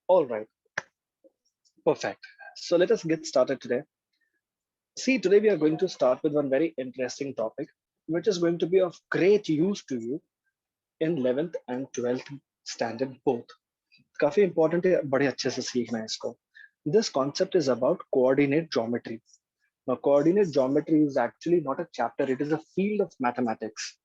All right, perfect. So let us get started today. See, today we are going to start with one very interesting topic, which is going to be of great use to you in 11th and 12th standard both. काफी important है, बड़े अच्छे से सीखना है इसको. This concept is about coordinate geometry. Now, coordinate geometry is actually not a chapter, it is a field of mathematics.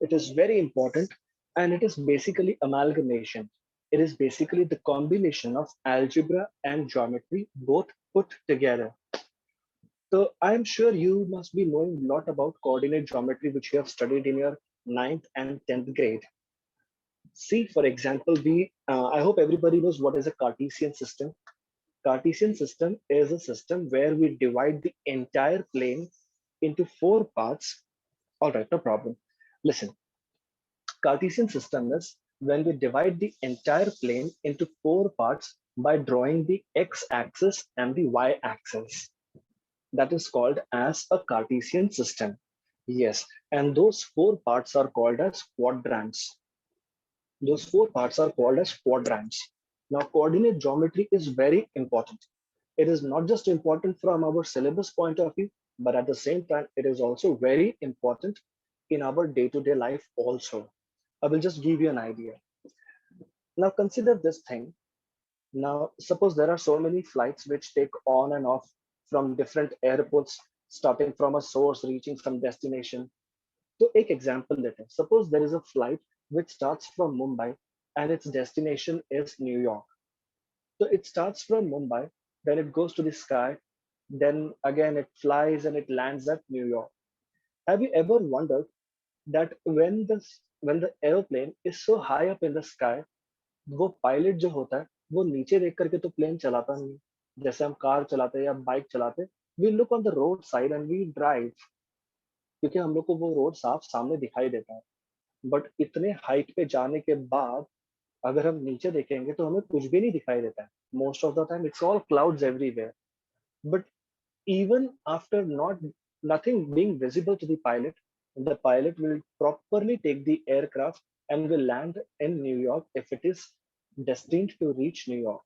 It is very important and it is basically amalgamation. It is basically the combination of algebra and geometry both put together. So I'm sure you must be knowing a lot about coordinate geometry, which you have studied in your ninth and 10th grade. See, for example, I hope everybody knows what is a Cartesian system. Cartesian system is a system where we divide the entire plane into four parts. All right, no problem. Listen, Cartesian system is when we divide the entire plane into four parts by drawing the x-axis and the y-axis. That is called as a Cartesian system. Yes, and those four parts are called as quadrants. Those four parts are called as quadrants. Now, coordinate geometry is very important. It is not just important from our syllabus point of view, but at the same time, it is also very important in our day-to-day life also. I will just give you an idea. Now, consider this thing. Now, suppose there are so many flights which take on and off from different airports, starting from a source, reaching some destination. So, take example later. Suppose there is a flight which starts from Mumbai and its destination is New York. So it starts from Mumbai, then it goes to the sky, then again it flies and it lands at New York. Have you ever wondered that when the airplane is so high up in the sky, वो pilot जो होता है वो नीचे देख करके तो plane चलाता नहीं, जैसे हम कार चलाते हैं या बाइक चलाते, we look on the road side and we drive, क्योंकि हम लोग को वो रोड साफ सामने दिखाई देता है. बट इतने हाइट पे जाने के बाद अगर हम नीचे देखेंगे तो हमें कुछ भी नहीं दिखाई देता है. Most of the time it's all clouds everywhere. But even after not nothing being visible to the pilot will properly take the aircraft and will land in New York if it is destined to reach New York.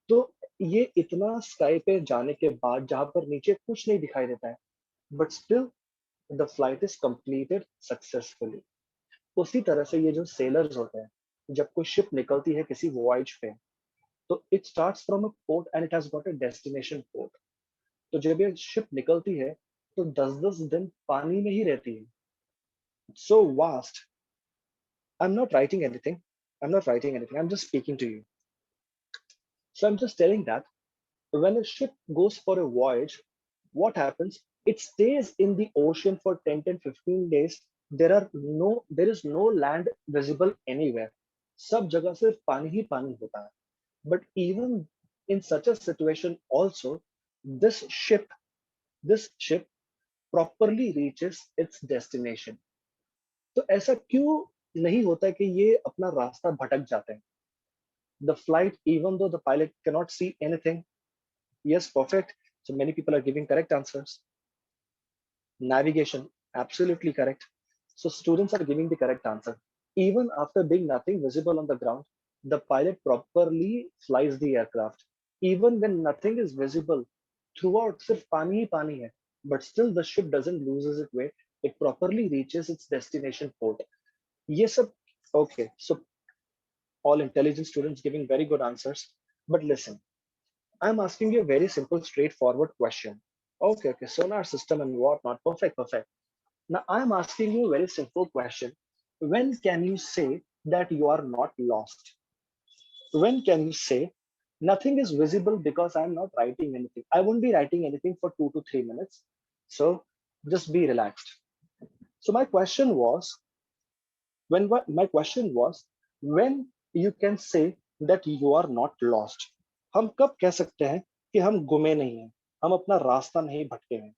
तो ये इतना sky पे जाने के बाद जहां पर नीचे कुछ नहीं दिखाई देता है, but still the flight is completed successfully. उसी तरह से ये जो सेलर्स होते हैं, जब कोई शिप निकलती है किसी वॉयज पे, तो it starts from a port and it has got a destination port. तो जब ये शिप निकलती है तो 10-10 दिन पानी में ही रहती है. So vast. I am just speaking to you. So I am just telling that when a ship goes for a voyage, what happens? It stays in the ocean for 10-15 days. There is no land visible anywhere. सब जगह सिर्फ पानी ही पानी होता है. But even in such a situation also, this ship properly reaches its destination. तो ऐसा क्यों नहीं होता है कि ये अपना रास्ता भटक जाते हैं? The flight, even though the pilot cannot see anything. Yes, perfect. So many people are giving correct answers. Navigation, absolutely correct. So students are giving the correct answer. Even after being nothing visible on the ground, the pilot properly flies the aircraft. Even when nothing is visible, throughout सिर्फ पानी ही पानी है, but still the ship doesn't loses its way. It properly reaches its destination port. ये सब okay. So all intelligent students giving very good answers. But listen, I'm asking you a very simple, straightforward question. Okay, sonar system and whatnot. Perfect, perfect. Now I'm asking you a very simple question. When can you say that you are not lost? When can you say nothing is visible because I'm not writing anything? I won't be writing anything for 2 to 3 minutes. So just be relaxed. So my question was, when you can say that you are not lost? हम कब कह सकते हैं कि हम गुमे नहीं हैं, हम अपना रास्ता नहीं भटके हैं?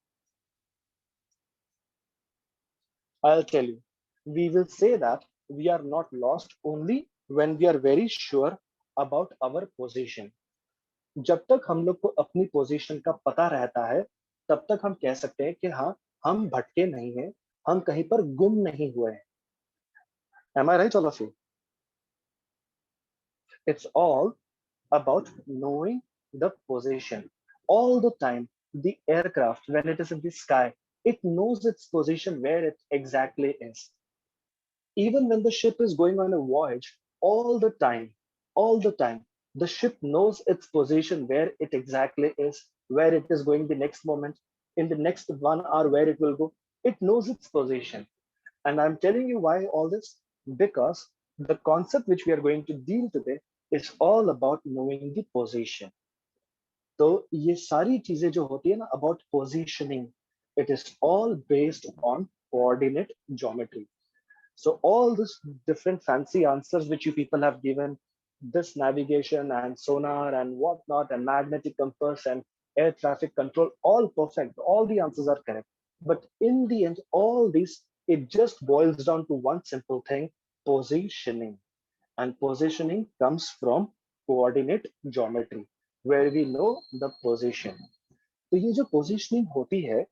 I'll tell you. We will say that we are not lost only when we are very sure about our position. जब तक हम लोग को अपनी पोजीशन का पता रहता है, तब तक हम कह सकते हैं कि हाँ, हम भटके नहीं हैं, हम कहीं पर गुम नहीं हुए हैं. Am I right, all of you? It's all about knowing the position. All the time, the aircraft, when it is in the sky, it knows its position where it exactly is. Even when the ship is going on a voyage, all the time, the ship knows its position where it exactly is, where it is going the next moment, in the next 1 hour, where it will go. It knows its position. And I'm telling you why all this, because the concept which we are going to deal today is all about knowing the position. तो ये सारी चीजें जो होती है ना about positioning, it is all based on coordinate geometry. So all these different fancy answers which you people have given, this navigation and sonar and whatnot and magnetic compass and air traffic control, all perfect. All the answers are correct. But in the end, all these, it just boils down to one simple thing: positioning. And positioning comes from coordinate geometry, where we know the position. तो ये जो positioning होती है,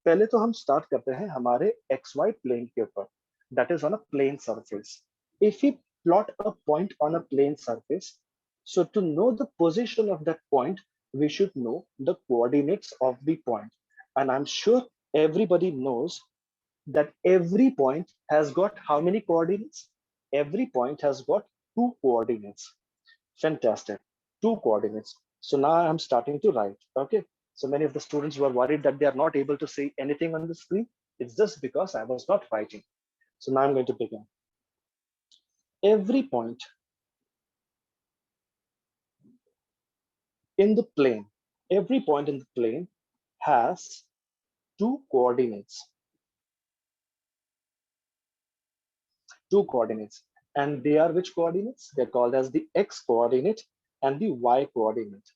पहले तो हम start करते हैं हमारे एक्स वाई प्लेन के ऊपर, that is on a plane surface. If you plot a point on a plane surface, so to know the position of that point, we should know the coordinates of the point. And I'm sure everybody knows that every point has got how many coordinates? Every point has got two coordinates. Fantastic. Two coordinates. So now I'm starting to write. Okay. So many of the students were worried that they are not able to see anything on the screen. It's just because I was not writing. So now I'm going to begin. Every point in the plane, every point in the plane has two coordinates. Two coordinates. And they are which coordinates? They're called as the x coordinate and the y coordinate.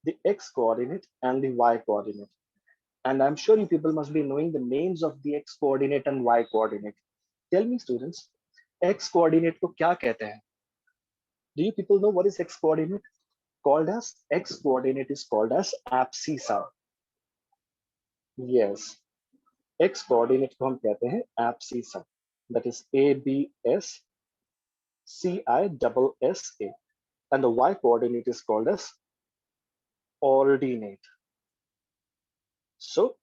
The x coordinate and the y coordinate. And I'm sure you people must be knowing the names of the x coordinate and y coordinate. Tell me, students, x coordinate को क्या कहते हैं? Do you people know what is x coordinate? Called as x coordinate is called as abscissa. Yes, x coordinate को हम कहते हैं abscissa. That is ABSCISSA. And the y coordinate is called as ordinate. So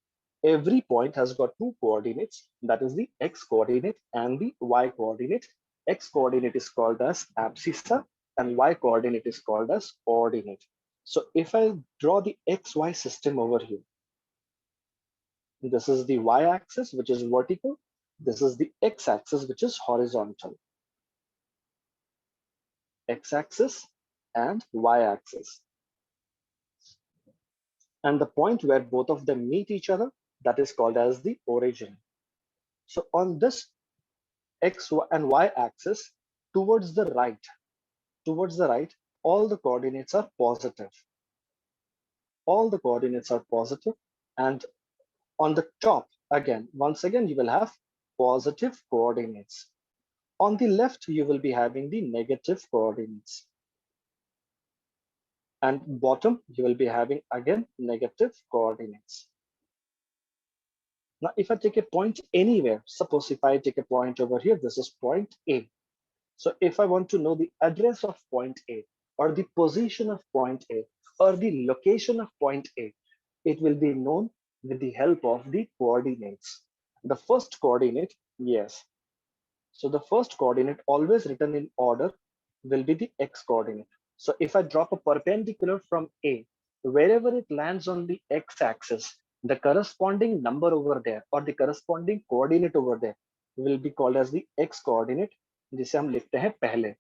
every point has got two coordinates, that is the x coordinate and the y coordinate. X coordinate is called as abscissa and y coordinate is called as ordinate. So if I draw the xy system over here, this is the y-axis, which is vertical. This is the x-axis, which is horizontal. X-axis and y-axis. And the point where both of them meet each other, that is called as the origin. So on this x and y axis, towards the right, all the coordinates are positive. All the coordinates are positive. And on the top, once again, you will have positive coordinates. On the left, you will be having the negative coordinates. And bottom, you will be having again negative coordinates. Now, if I take a point anywhere, suppose if I take a point over here, this is point A. So if I want to know the address of point A or the position of point A or the location of point A, it will be known with the help of the coordinates. The first coordinate, yes. So the first coordinate always written in order will be the x coordinate. So if I drop a perpendicular from A, wherever it lands on the x-axis, the corresponding number over there or the corresponding coordinate over there will be called as the x coordinate, जिसे हम लिखते हैं पहले.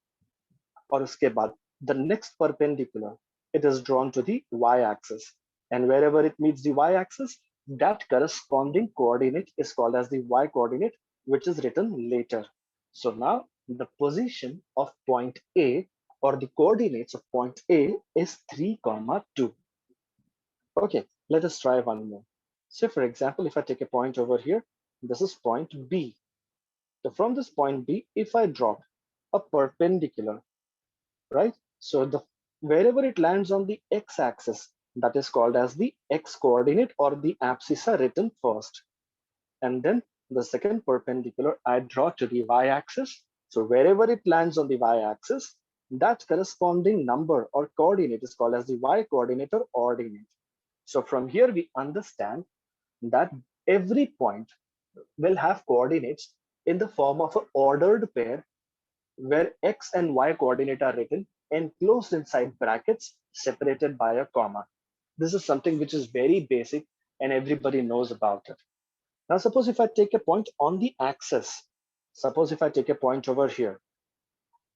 और उसके बाद the next perpendicular, it is drawn to the y-axis, and wherever it meets the y-axis, that corresponding coordinate is called as the y coordinate, which is written later. So now the position of point A or the coordinates of point A is 3, 2. Okay, let us try one more. So for example, if I take a point over here, this is point B. So from this point B, if I drop a perpendicular, right? So the wherever it lands on the x-axis, that is called as the x coordinate or the abscissa written first. And then the second perpendicular I draw to the y-axis. So wherever it lands on the y-axis, that corresponding number or coordinate is called as the y coordinate or ordinate. So from here we understand that every point will have coordinates in the form of an ordered pair where x and y coordinate are written enclosed inside brackets separated by a comma. This is something which is very basic and everybody knows about it. Now suppose if I take a point on the axis, suppose if I take a point over here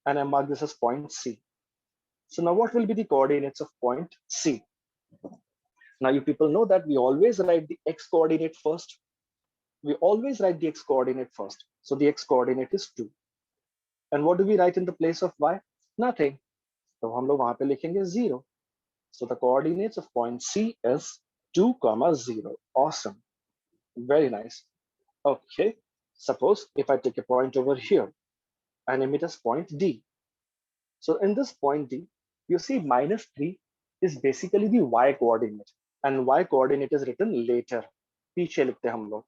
and I mark this as point C. So now what will be the coordinates of point C? Now you people know that we always write the x coordinate first. We always write the x coordinate first. So the x coordinate is 2. And what do we write in the place of y? Nothing. So हम लोग वहां पे लिखेंगे 0. So the coordinates of point C is 2, 0. Awesome. Very nice. Okay. Suppose if I take a point over here and name it as point D. So in this point D, you see -3 is basically the y coordinate and y coordinate is written later. पीछे लिखते हैं हम लोग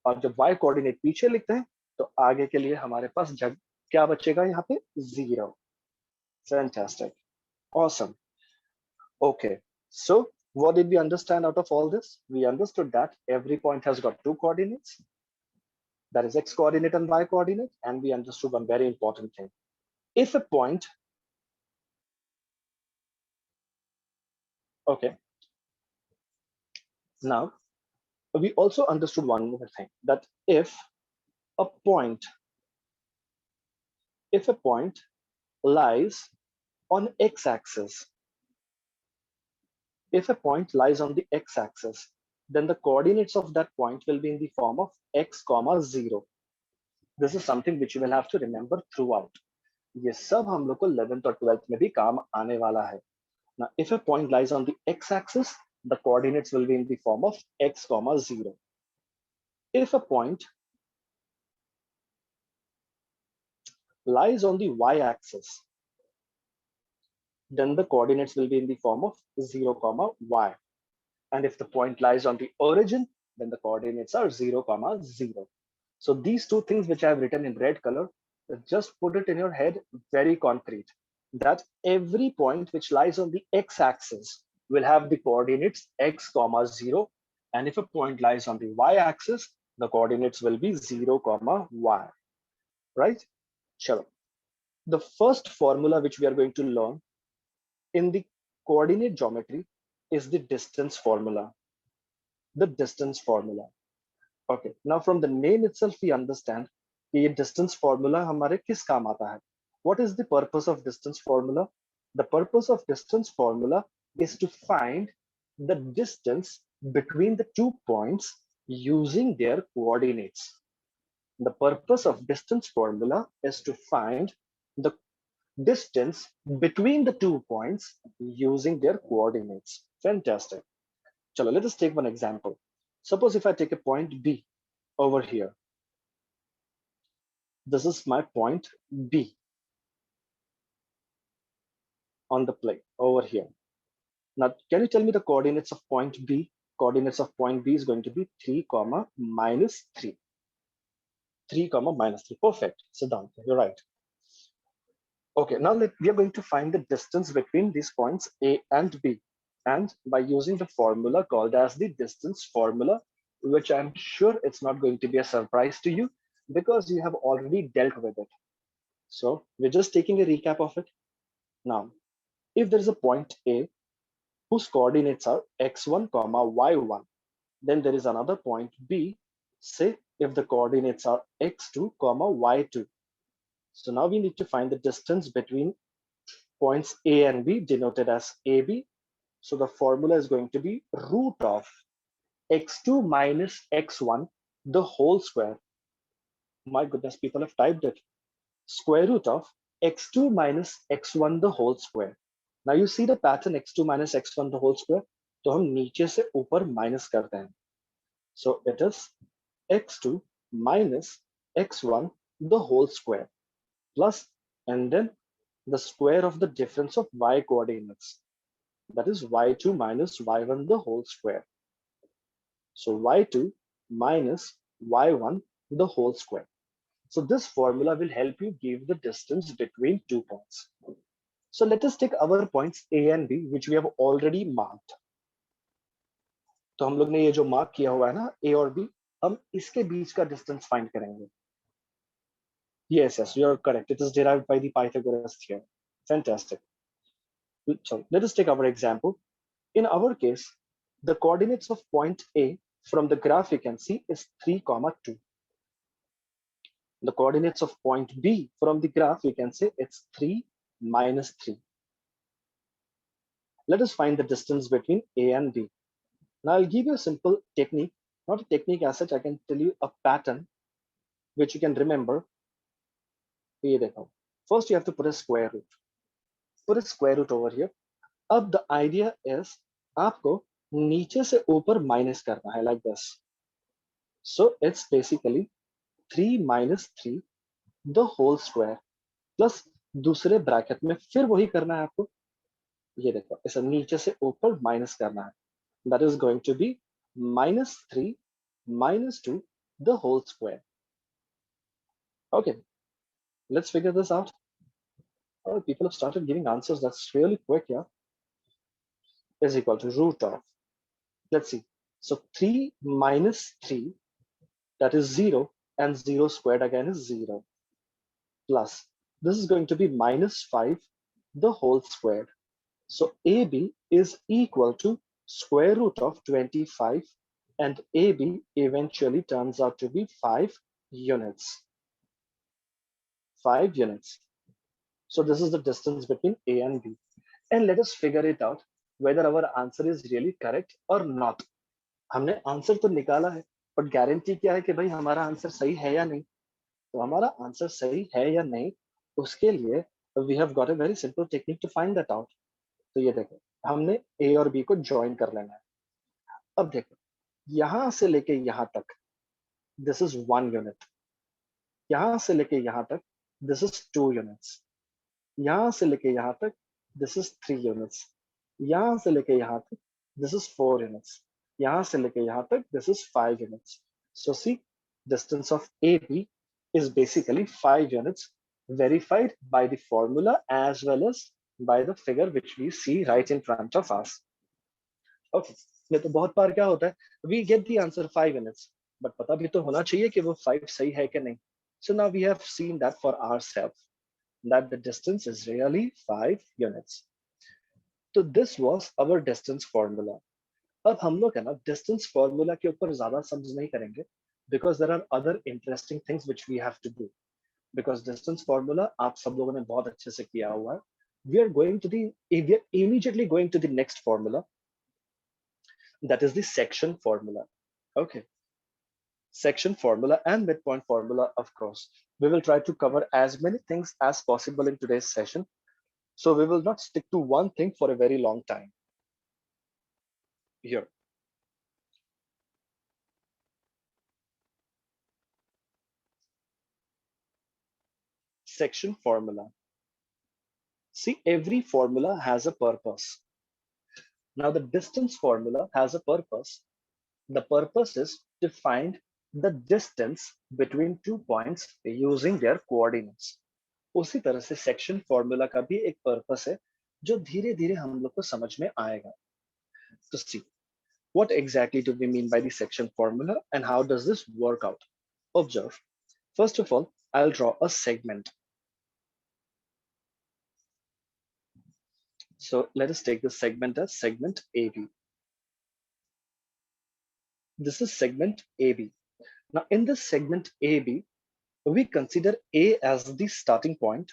और जब y coordinate पीछे लिखते हैं तो आगे के लिए हमारे पास जब क्या बचेगा यहाँ पे 0. Fantastic. Awesome. Okay. So what did we understand out of all this? We understood that every point has got two coordinates. That is x coordinate and y coordinate. And we understood one very important thing. If a point, okay. Now, we also understood one more thing, that if a point lies on x-axis, if a point lies on the x-axis, then the coordinates of that point will be in the form of x, 0. This is something which you will have to remember throughout. ये सब हम लोग को 11th और 12th में भी काम आने वाला है. Now, if a point lies on the x-axis, the coordinates will be in the form of x, 0. If a point lies on the y-axis, then the coordinates will be in the form of 0, y. And if the point lies on the origin, then the coordinates are 0, 0. So these two things which I have written in red color, just put it in your head very concrete, that every point which lies on the x-axis will have the coordinates x, 0. And if a point lies on the y-axis, the coordinates will be 0, y. Right? Sure. The first formula which we are going to learn in the coordinate geometry is the distance formula. The distance formula. Okay, now from the name itself, we understand कि ये distance formula हमारे किस काम आता है. What is the purpose of distance formula? The purpose of distance formula is to find the distance between the 2 points using their coordinates. The purpose of distance formula is to find the distance between the 2 points using their coordinates. Fantastic. Chalo, let us take one example. Suppose if I take a point B over here. This is my point B on the plane over here. Now, can you tell me the coordinates of point B? Coordinates of point B is going to be 3, -3. 3, -3. Perfect. Sit down. You're right. Okay, now we are going to find the distance between these points A and B. And by using the formula called as the distance formula, which I'm sure it's not going to be a surprise to you because you have already dealt with it. So we're just taking a recap of it. Now, if there is a point A whose coordinates are x1, y1, then there is another point B, say if the coordinates are x2, y2. So now we need to find the distance between points A and B denoted as AB. So the formula is going to be root of x2 minus x1, the whole square. My goodness, people have typed it. Square root of x2 minus x1, the whole square. Now you see the pattern x2 minus x1, the whole square. तो हम नीचे से ऊपर minus करते हैं. So it is x2 minus x1, the whole square, plus, and then the square of the difference of y coordinates. That is y2 minus y1, the whole square. So y2 minus y1, the whole square. So this formula will help you give the distance between 2 points. So let us take our points A and B, which we have already marked. तो हम लोग ने ये जो mark किया हुआ है ना A और B, हम इसके बीच का डिस्टेंस फाइंड करेंगे. Yes, you are correct. It is derived by the Pythagoras theorem. Fantastic. So let us take our example. In our case, the coordinates of point A from the graph you can see is 3, 2. The coordinates of point B from the graph you can say it's 3, -3. Let us find the distance between A and B. Now I'll give you a simple technique, not a technique as such, I can tell you a pattern which you can remember. First you have to put a square root. Put a square root over here. अब the idea is आपको नीचे से ऊपर minus करना है like this. So it's basically 3 - 3 the whole square plus दूसरे bracket में फिर वही करना है आपको. ये देखो ऐसा नीचे से ऊपर माइनस करना है. That is going to be -3 - 2 the whole square. Okay, let's figure this out. Oh, people have started giving answers. That's really quick, yeah. Is equal to root of. Let's see. So 3 - 3, that is 0, and 0 squared again is 0. Plus, this is going to be -5 the whole squared. So AB is equal to square root of 25, and AB eventually turns out to be 5 units. 5 units. So this is the distance between A and B. And let us figure it out whether our answer is really correct or not. हमने answer तो निकाला है, but guarantee क्या है कि भाई हमारा answer सही है या नहीं. तो हमारा आंसर सही है या नहीं, उसके लिए we have got a very simple technique to find that out. तो ये देखो, हमने A और B को ज्वाइन कर लेना है. अब देखो, यहां से लेके यहां तक this is 1 unit. यहां से लेके यहां तक this is 2 units. यहां से लेके यहां तक this is 3 units. यहां से लेके यहां तक this is 4 units. यहां से लेके यहां तक this is 5 units. So see, distance of AB is basically 5 units, verified by the formula as well as by the figure which we see right in front of us. Okay, ये तो बहुत बार क्या होता है, we get the answer 5 units, but पता भी तो होना चाहिए कि वो 5 सही है कि नहीं. So now we have seen that for ourselves, that the distance is really 5 units. So this was our distance formula. अब हम लोग है ना distance formula के ऊपर ज्यादा समझ नहीं करेंगे, because there are other interesting things which we have to do. Because distance formula आप सब लोगों ने बहुत अच्छे से किया हुआ है. We are immediately going to the next formula. That is the section formula. Okay. Section formula and midpoint formula, of course. We will try to cover as many things as possible in today's session. So we will not stick to one thing for a very long time. Here. Section formula. See, every formula has a purpose. Now the distance formula has a purpose. The purpose is to find the distance between 2 points using their coordinates. उसी तरह से section formula का भी एक purpose है जो धीरे धीरे हम लोग को समझ में आएगा. तो see, what exactly do we mean by the section formula and how does this work out? Observe. First of all, I'll draw a segment. So let us take the segment as segment AB. This is segment AB. Now in this segment AB, we consider A as the starting point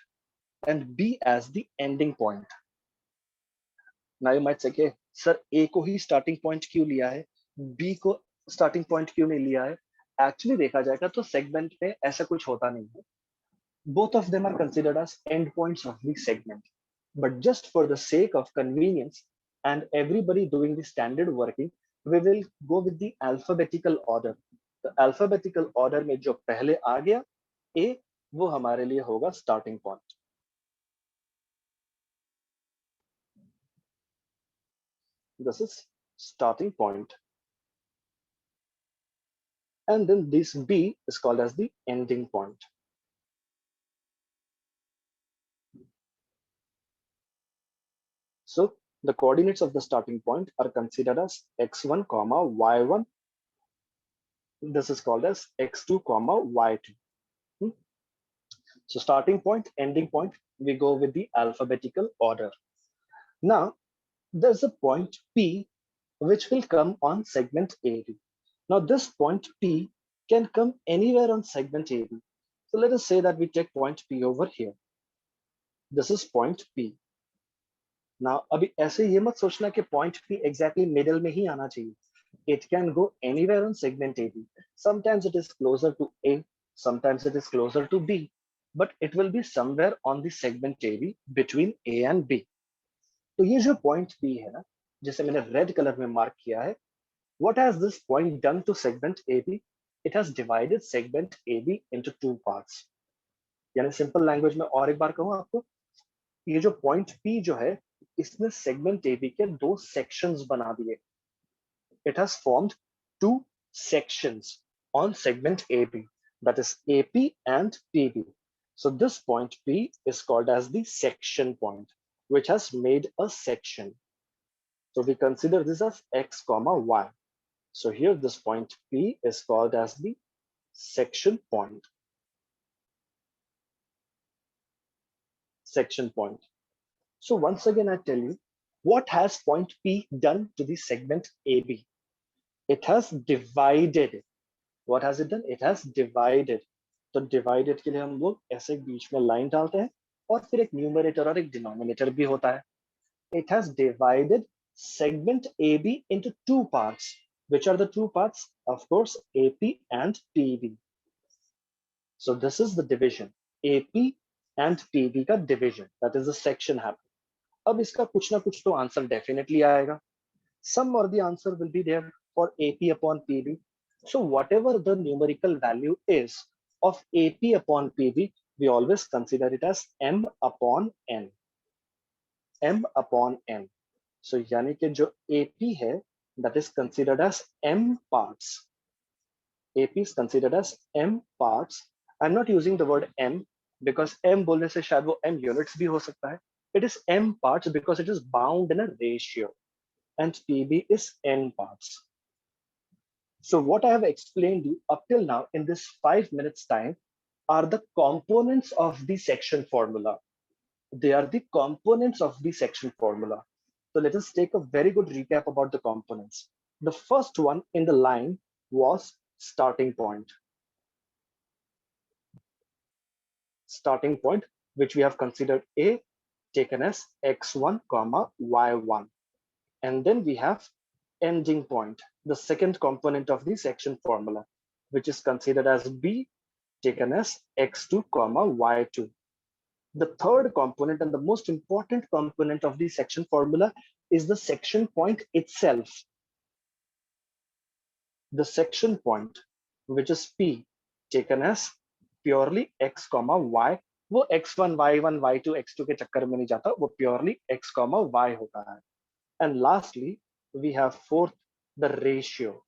and B as the ending point. Now you might say, okay, sir, A को ही starting point क्यों लिया है, B को starting point क्यों नहीं लिया है? Actually देखा जाएगा तो segment में ऐसा कुछ होता नहीं है. Both of them are considered as endpoints of the segment. But just for the sake of convenience and everybody doing the standard working, we will go with the alphabetical order. The alphabetical order में जो पहले आ गया A, वो हमारे लिए होगा starting point. This is starting point. And then this B is called as the ending point. So the coordinates of the starting point are considered as x1 comma y1. This is called as x2 comma y2. So starting point, ending point, we go with the alphabetical order. Now there's a point P which will come on segment AB. Now this point P can come anywhere on segment AB. So let us say that we take point P over here. This is point P. Now अभी ऐसे ये मत सोचना कि point P exactly middle में ही आना चाहिए. It can go anywhere on segment AB. Sometimes it is closer to A, sometimes it is closer to B, but it will be somewhere on the segment AB between A and B. तो ये जो point P है ना, जिसे मैंने red color में mark किया है, what has this point done to segment AB? It has divided segment AB into two parts. यानी simple language में और एक बार कहूँ आपको, ये जो point P जो है, इसने segment AB के दो sections बना दिए. It has formed two sections on segment AB, that is AP and PB. So this point P is called as the section point, which has made a section. So we consider this as x comma y. So here this point P is called as the section point. Section point. So once again, I tell you, what has point P done to the segment AB? It has divided it. What has it done? It has divided. तो divided के लिए हम लोग ऐसे बीच में line डालते हैं और फिर एक numerator और एक denominator भी होता है. It has divided segment AB into two parts. Which are the two parts? Of course, AP and PB. So this is the division. AP and PB का division. That is the section happening. अब इसका कुछ ना कुछ तो answer definitely आएगा. Some or the answer will be there for AP upon PB. So whatever the numerical value is of AP upon PB, we always consider it as M upon N. M upon N. So यानी कि जो AP है, that is considered as M parts. AP is considered as M parts. I'm not using the word M because M बोलने से शायद वो M units भी हो सकता है. It is M parts because it is bound in a ratio. And PB is N parts. So what I have explained you up till now in this 5 minutes time are the components of the section formula. They are the components of the section formula. So let us take a very good recap about the components. The first one in the line was starting point. Starting point, which we have considered A, taken as x1 comma y1. And then we have ending point, the second component of the section formula, which is considered as B, taken as x2 comma y2. The third component and the most important component of the section formula is the section point itself. The section point, which is P, taken as purely x comma y. वो x1, y1, y2, x2 के चक्कर में नहीं जाता, वो purely x comma y होता है. And lastly, we have fourth, the ratio,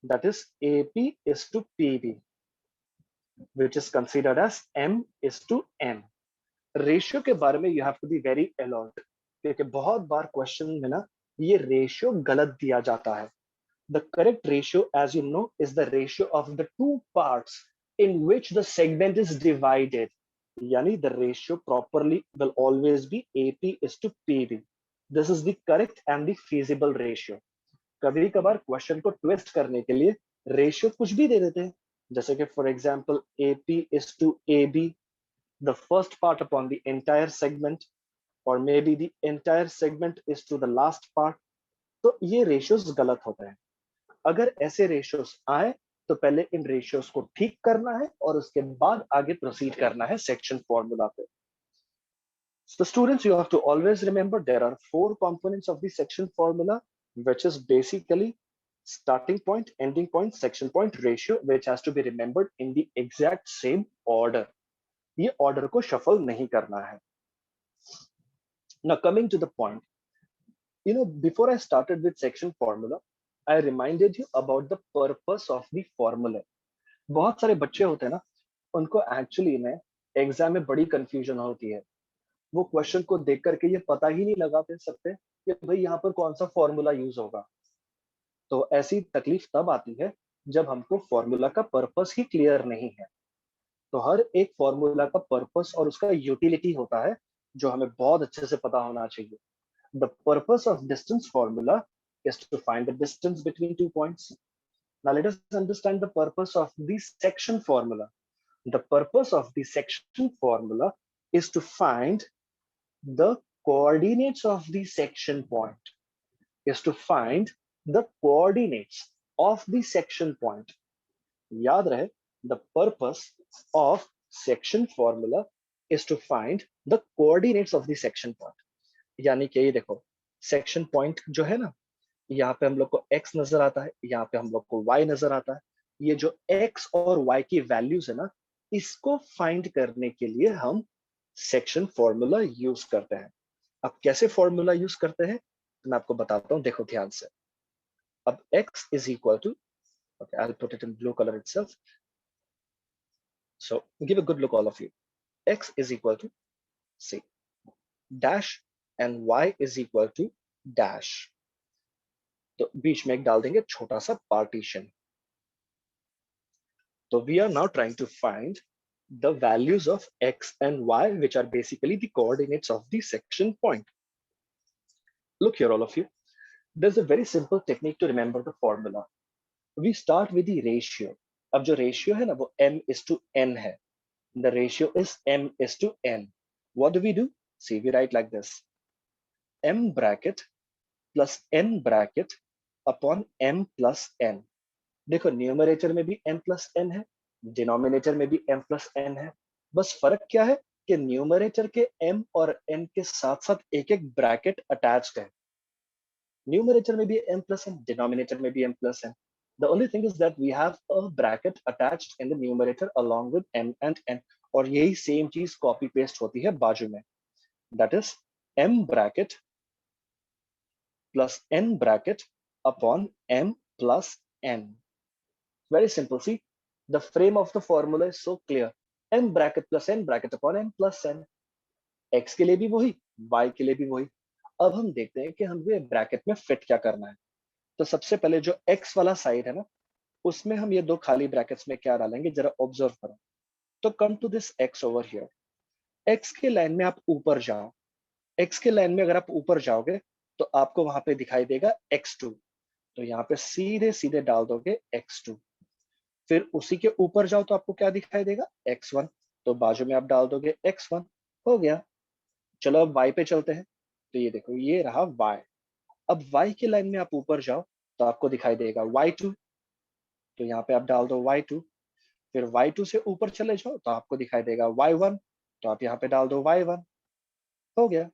that is AP is to PB, which is considered as M is to N. Ratio के बारे में you have to be very alert, क्योंकि बहुत बार question में ना ये ratio गलत दिया जाता है. The correct ratio, as you know, is the ratio of the two parts in which the segment is divided. Yani the ratio properly will always be AP is to PB. This is the correct and the feasible ratio. कभी कभार question को twist करने के लिए ratio कुछ भी दे देते हैं, जैसे कि for example AP is to AB, the first part upon the entire segment, or maybe the entire segment is to the last part. तो ये रेशियोज गलत होते हैं. अगर ऐसे रेशियोज आए तो पहले इन रेशियोज को ठीक करना है और उसके बाद आगे प्रोसीड करना है सेक्शन फॉर्मूला पे. So students, you have to always remember there are four components of the section formula, which is basically starting point, ending point, section point, ratio, which has to be remembered in the exact same order. ये order को shuffle नहीं करना है. Now coming to the point, before I started with section formula, I reminded you about the purpose of the formula. बहुत सारे बच्चे होते हैं ना, उनको एक्चुअली में एग्जाम में बड़ी कंफ्यूजन होती है. वो क्वेश्चन को देख करके ये पता ही नहीं लगा सकते कि भाई यहाँ पर कौन सा फॉर्मूला यूज होगा। तो ऐसी तकलीफ तब आती है जब हमको फॉर्मूला का पर्पस ही क्लियर नहीं है। तो हर एक फॉर्मूला का पर्पस और उसका यूटिलिटी होता है जो हमें बहुत अच्छे से पता होना चाहिए। The purpose of distance formula is to find the distance between 2 points. Now let us understand the purpose of the section formula. The purpose of the section formula is to find the coordinates of the section point. Is to find the coordinates of the section point. याद रहे, the purpose of section formula is to find the coordinates of the section point. यानी कि ये देखो, section point जो है ना, यहाँ पे हम लोग को x नजर आता है, यहाँ पे हम लोग को y नजर आता है। ये जो x और y की वैल्यूज है ना, इसको फाइंड करने के लिए हम सेक्शन फॉर्मूला यूज करते हैं। अब कैसे फॉर्मूला यूज करते हैं तो मैं आपको बताता हूँ, देखो ध्यान से। अब x is equal to, okay, I'll put it in blue color itself. So give a good look, all of you. X is equal to C dash and y is equal to dash. तो बीच में एक डाल देंगे छोटा सा partition. So we are now trying to find the values of x and y, which are basically the coordinates of the section point. Look here, all of you. There's a very simple technique to remember the formula. We start with the ratio. अब जो ratio है ना वो m is to n है. The ratio is m is to n. What do? See, we write like this: m bracket plus n bracket upon m plus n. देखो numerator में भी m plus n है, denominator में भी m plus n है। बस फर्क क्या है कि न्यूमरेटर के m और n के साथ साथ एक एक ब्रैकेट अटैच्ड है। न्यूमरेटर में भी m plus n, डिनोमिनेटर में भी m plus n. The only thing is that we have a bracket attached in the numerator along with m and n, और यही सेम चीज कॉपी पेस्ट होती है बाजू में। That is m bracket plus n bracket upon m plus n. Very simple. See, the frame of the formula is so clear. M bracket plus n bracket upon m plus n. X के लिए भी वही, Y के लिए भी वही। अब हम देखते हैं कि हमें ब्रैकेट में फिट क्या करना है। तो सबसे पहले जो X वाला साइड है ना, उसमें हम ये दो खाली ब्रैकेट्स में क्या डालेंगे, जरा ऑब्जर्व करो। तो come to this X over here. X के लाइन में आप ऊपर जाओ। X के लाइन में अगर आप ऊपर जाओगे तो आपको वहां पे दिखाई देगा x2। तो यहाँ पे सीधे सीधे डाल दोगे x2। फिर उसी के ऊपर जाओ तो आपको क्या दिखाई देगा, x1। तो बाजू में आप डाल दोगे x1। हो गया। चलो अब y पे चलते हैं। तो ये देखो, ये रहा y। अब y के लाइन में आप ऊपर जाओ तो आपको दिखाई देगा y2। तो यहाँ पे आप डाल दो y2। फिर y2 से ऊपर चले जाओ तो आपको दिखाई देगा y1। तो आप यहाँ पे डाल दो y1। हो गया।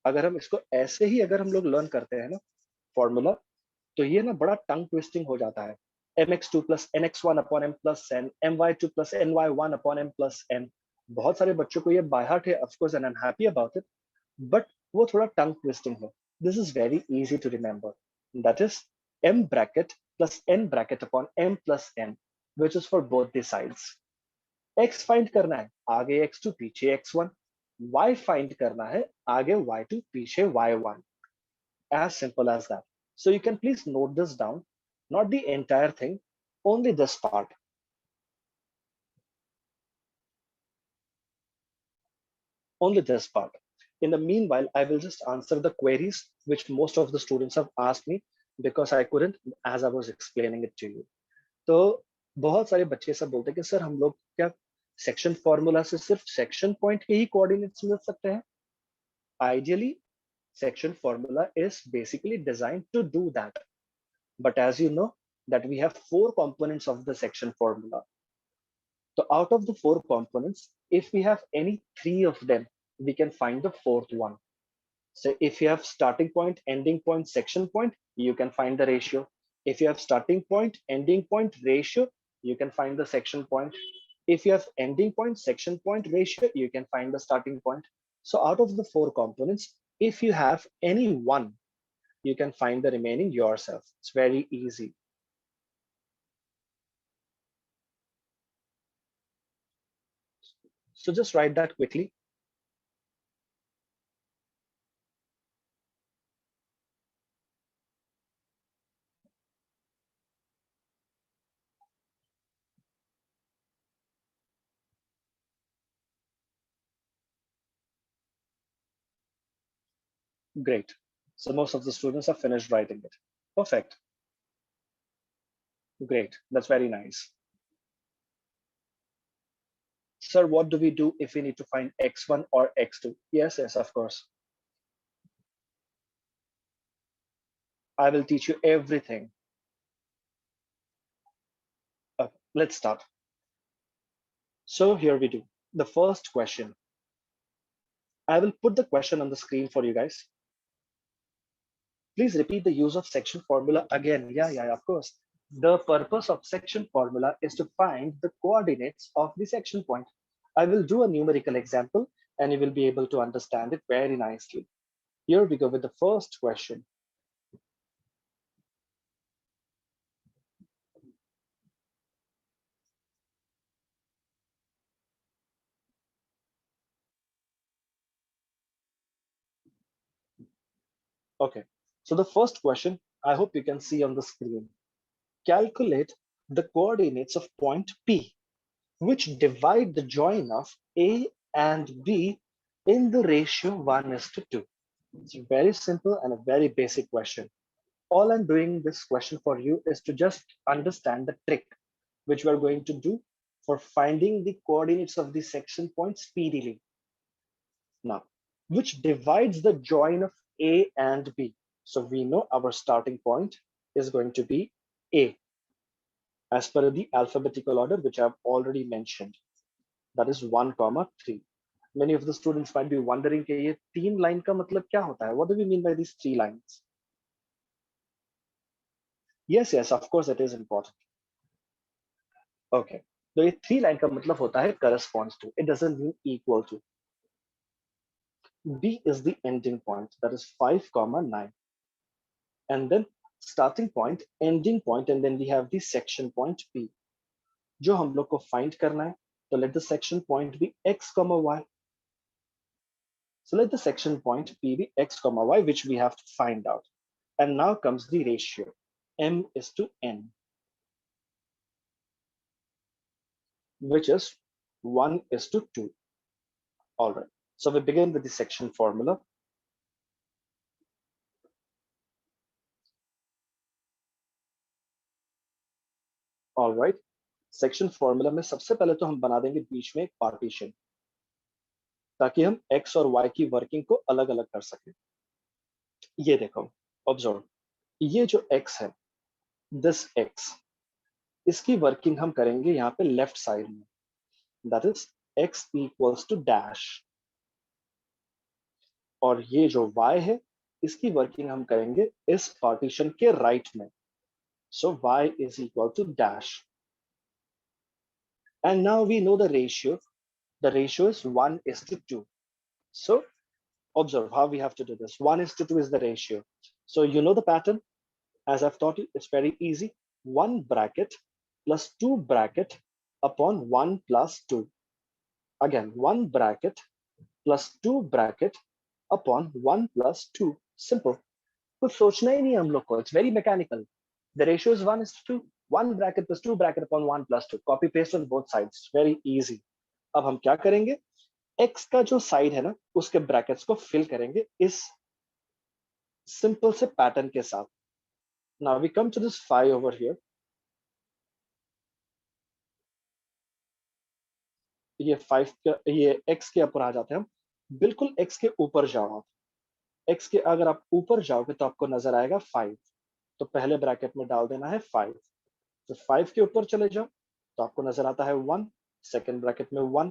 अगर हम इसको ऐसे ही अगर हम लोग लर्न करते हैं ना फॉर्मूला, तो ये ना बड़ा टंग ट्विस्टिंग हो जाता है। mx2 plus nx1 upon m plus n, my2 plus ny1 upon m plus n। बहुत सारे बच्चों को ये बाय हार्ट है, of course, and I am happy about it, but वो थोड़ा टंग ट्विस्टिंग है। This is very easy to remember. That is m bracket plus n bracket upon m plus n, which is for both the sides. x find करना है, आगे x2 पीछे x1। y find करना है, आगे y2 पीछे y1। As simple as that. So you can please note this down, not the entire thing, only this part. Only this part. In the meanwhile, I will just answer the queries which most of the students have asked me because I couldn't as I was explaining it to you. तो बहुत सारे बच्चे सब बोलते हैं कि sir हम लोग क्या सेक्शन फॉर्मूला से सिर्फ सेक्शन पॉइंट के ही कोऑर्डिनेट्स मिल सकते हैं? Ideally, section formula is basically designed to do that. But as you know, that we have four components of the section formula. So out of the four components, if we have any three of them, we can find the fourth one. So if you have starting point, ending point, section point, you can find the ratio. If you have starting point, ending point, ratio, you can find the section point. If you have ending point, section point, ratio, you can find the starting point. So out of the four components, if you have any one, you can find the remaining yourself. It's very easy. So just write that quickly. Great. So most of the students have finished writing it. Perfect. Great. That's very nice. Sir, what do we do if we need to find x1 or x2? Yes, yes, of course. I will teach you everything. Let's start. So here we do. The first question. I will put the question on the screen for you guys. Please repeat the use of section formula again. Yeah, of course. The purpose of section formula is to find the coordinates of the section point. I will do a numerical example and you will be able to understand it very nicely. Here we go with the first question. Okay, so the first question, I hope you can see on the screen. Calculate the coordinates of point P, which divide the join of A and B in the ratio 1:2. It's very simple and a very basic question. All I'm doing this question for you is to just understand the trick which we're going to do for finding the coordinates of the section point speedily. Now, which divides the join of A and B. So we know our starting point is going to be A as per the alphabetical order, which I've already mentioned. That is 1, 3. Many of the students might be wondering कि ये 3 line का मतलब क्या होता है? What do we mean by these 3 lines? Yes, of course it is important. Okay. तो ये 3 line का मतलब होता है corresponds to. It doesn't mean equal to. B is the ending point, that is 5, 9. And then starting point, ending point, and then we have the section point P. जो हम लोग को find करना है, so let the section point be x, y. So let the section point P be x, y, which we have to find out. And now comes the ratio, m:n, which is 1:2. All right. So we begin with the section formula. All right. Section formula में सबसे पहले तो हम बना देंगे बीच में एक partition ताकि हम x और y की वर्किंग को अलग अलग कर सकें. ये देखो, ऑब्जर्व, ये जो x है, दिस x, इसकी वर्किंग हम करेंगे यहाँ पे लेफ्ट साइड में, that is x equals to dash. और ये जो y है, इसकी वर्किंग हम करेंगे इस पार्टीशन के राइट में. So y is equal to dash. And now we know the ratio. The ratio is 1:2. So observe how we have to do this. 1:2 is the ratio. So you know the pattern. As I've taught you, it's very easy. 1 bracket plus 2 bracket upon 1 plus 2. Again, 1 bracket plus 2 bracket upon 1 plus 2. Simple. कुछ सोचना ही नहीं हम लोग को. It's very mechanical. The ratio is 1:2. 1 bracket plus 2 bracket upon 1 plus 2. Copy paste on both sides. Very easy. अब हम क्या करेंगे? X का जो साइड है ना, उसके ब्रैकेट्स को फिल करेंगे इस सिंपल से पैटर्न के साथ. Now we come to this 5 over here. ये 5 ये x के ऊपर आ जाते हैं हम. बिल्कुल x के ऊपर जाओ आप. x के अगर आप ऊपर जाओगे तो आपको नजर आएगा 5. तो पहले ब्रैकेट में डाल देना है 5. तो 5 के ऊपर चले जाओ तो आपको नजर आता है 1. सेकेंड ब्रैकेट में 1.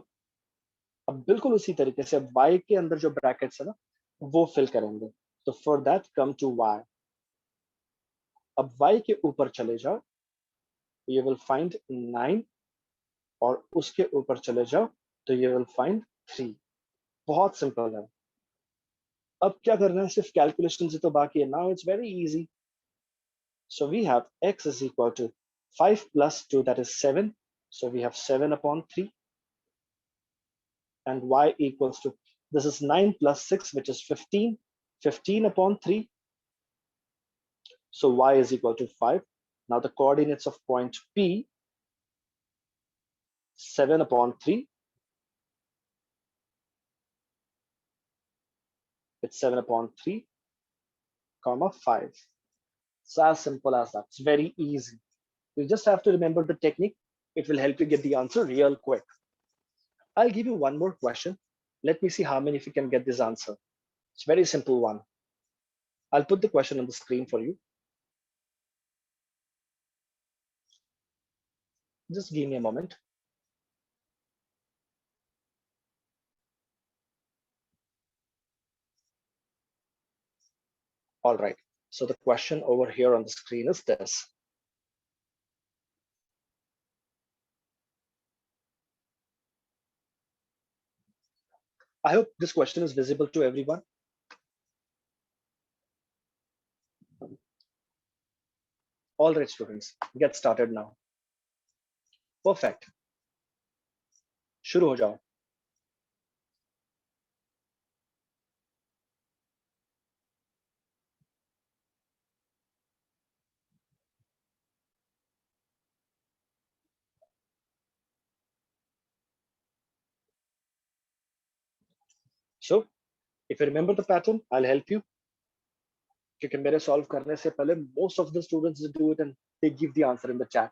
अब बिल्कुल उसी तरीके से y के अंदर जो ब्रैकेट्स है ना, वो फिल करेंगे. तो for that come to y. अब y के ऊपर चले जाओ, you will find 9. और उसके ऊपर चले जाओ तो you will find 3. बहुत सिंपल है. अब क्या करना है, सिर्फ कैलकुलेशन से तो बाकी है. Now it's very easy. So we have x is equal to 5 plus 2, that is 7. So we have 7 upon 3. And y equals to, this is 9 plus 6, which is 15. 15 upon 3. So y is equal to 5. Now the coordinates of point P, 7 upon 3. It's 7 upon 3. comma 5. So as simple as that. It's very easy. You just have to remember the technique. It will help you get the answer real quick. I'll give you one more question. Let me see how many of you can get this answer. It's a very simple one. I'll put the question on the screen for you. Just give me a moment. All right. So the question over here on the screen is this. I hope this question is visible to everyone. All right, students, get started now. Perfect. शुरू हो जाओ. So, if you remember the pattern, I'll help you. क्योंकि मेरे solve करने से पहले most of the students do it and they give the answer in the chat.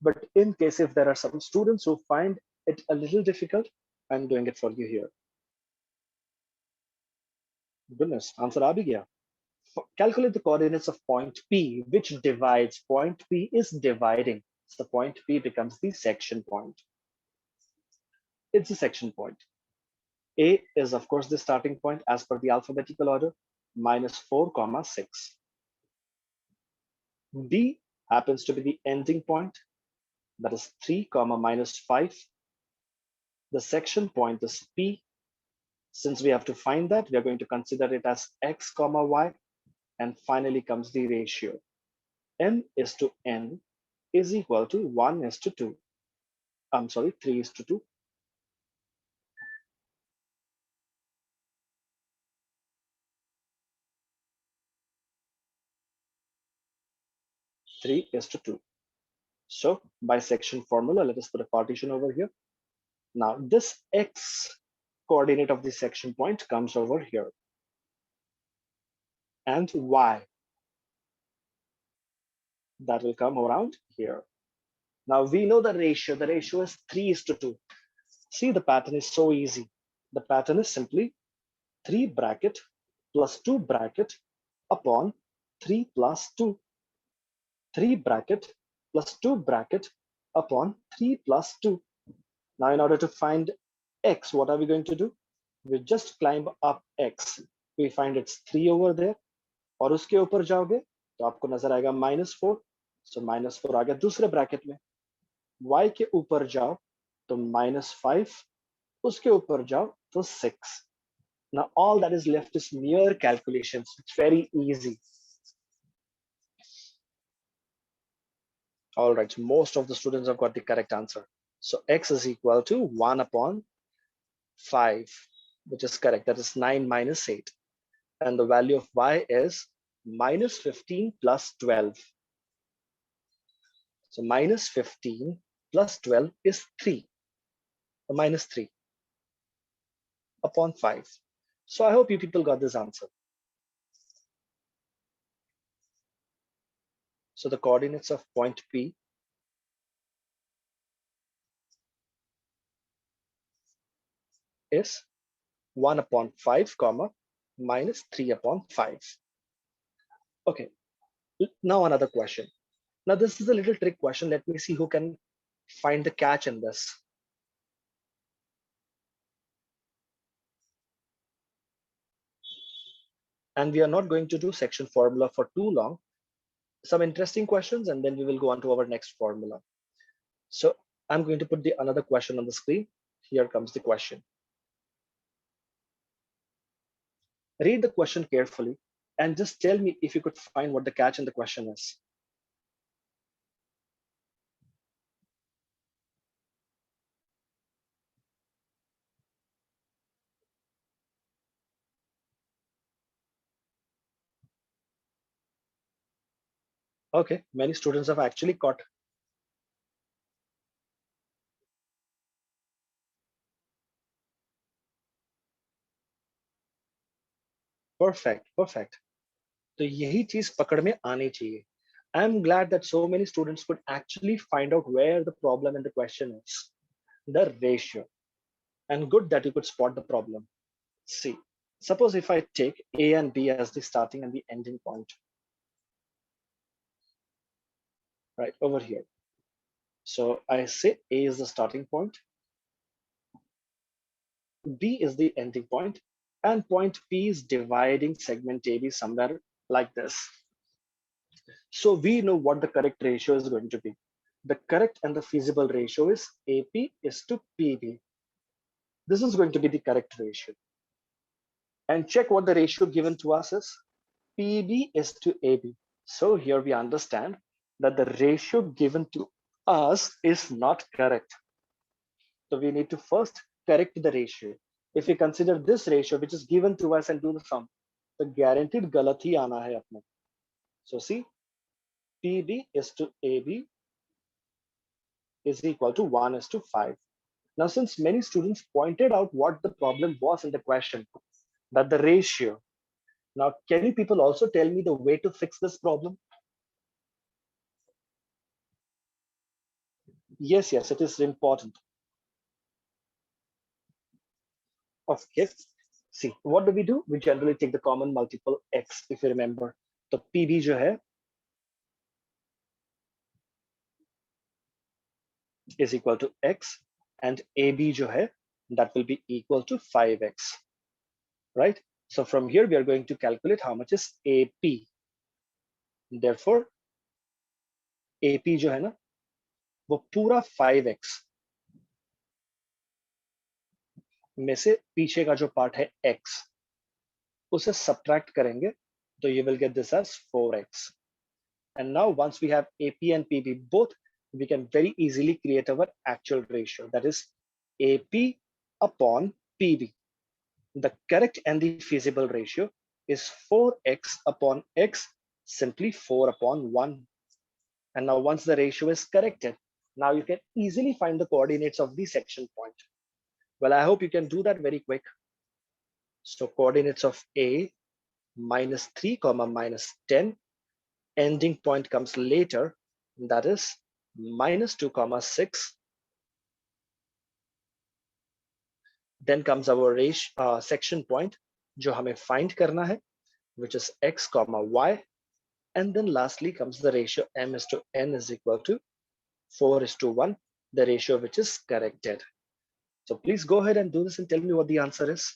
But in case if there are some students who find it a little difficult, I'm doing it for you here. Goodness, answer आ भी गया. Calculate the coordinates of point P, which divides. Point P is dividing. So point P becomes the section point. It's a section point. A is, of course, the starting point as per the alphabetical order, -4, 6. B happens to be the ending point, that is 3, -5. The section point is P. Since we have to find that, we are going to consider it as X, Y, and finally comes the ratio. M is to N is equal to 1 is to 2. I'm sorry, 3 is to 2. Three is to 2. So by section formula, let us put a partition over here. Now this X coordinate of the section point comes over here. And Y, that will come around here. Now we know the ratio. The ratio is 3 is to 2. See, the pattern is so easy. The pattern is simply 3 bracket plus 2 bracket upon 3 plus 2. 3 bracket plus 2 bracket upon 3 plus 2. Now, in order to find X, what are we going to do? We just climb up X. We find it's 3 over there. और उसके ऊपर जाओगे तो आपको नजर आएगा -4. So -4 आ गया दूसरे ब्रैकेट में. Y के ऊपर जाओ तो -5. उसके ऊपर जाओ तो 6. Now all that is left is mere calculations. It's very easy. All right, so most of the students have got the correct answer. So X is equal to 1 upon 5, which is correct. That is 9 minus 8. And the value of Y is -15 plus 12. So -15 plus 12 is 3, or -3 upon 5. So I hope you people got this answer. So the coordinates of point P is 1 upon 5, -3 upon 5. Okay, now another question. Now this is a little trick question. Let me see who can find the catch in this. And we are not going to do section formula for too long. Some interesting questions, and then we will go on to our next formula. So I'm going to put another question on the screen. Here comes the question. Read the question carefully and just tell me if you could find what the catch in the question is. Okay, many students have actually caught. Perfect, perfect. तो यही चीज पकड़ में आनी चाहिए. I am glad that so many students could actually find out where the problem in the question is. The ratio. And good that you could spot the problem. See, suppose if I take A and B as the starting and the ending point, right over here. So I say A is the starting point, B is the ending point, and point P is dividing segment AB somewhere like this. So we know what the correct ratio is going to be. The correct and the feasible ratio is AP is to PB. This is going to be the correct ratio. And check what the ratio given to us is. PB is to AB. So here we understand that the ratio given to us is not correct. So we need to first correct the ratio. If we consider this ratio which is given to us and do the sum, the guaranteed galat hi aana hai apne. So see, PB is to AB is equal to 1 is to 5. Now, since many students pointed out what the problem was in the question, that the ratio. Now, can you people also tell me the way to fix this problem? Yes, it is important. Okay. See, what do? We generally take the common multiple x, if you remember. So PB जो है is equal to x, and AB जो है that will be equal to 5x, right? So from here we are going to calculate how much is AP. Therefore, AP जो है ना वो पूरा 5x में से पीछे का जो पार्ट है x उसे subtract करेंगे तो you will get this as 4x. And now once we have AP and PB both, we can very easily create our actual ratio, that is AP upon PB. The correct and the feasible ratio is 4x upon x, simply 4 upon 1. And now once the ratio is corrected, now you can easily find the coordinates of the section point. Well, I hope you can do that very quick. So coordinates of A, -3, -10. Ending point comes later, that is -2, 6. Then comes our section point, जो हमें find करना है, which is x, y. And then lastly comes the ratio m is to n is equal to 4 is to 1, the ratio which is corrected. So please go ahead and do this and tell me what the answer is.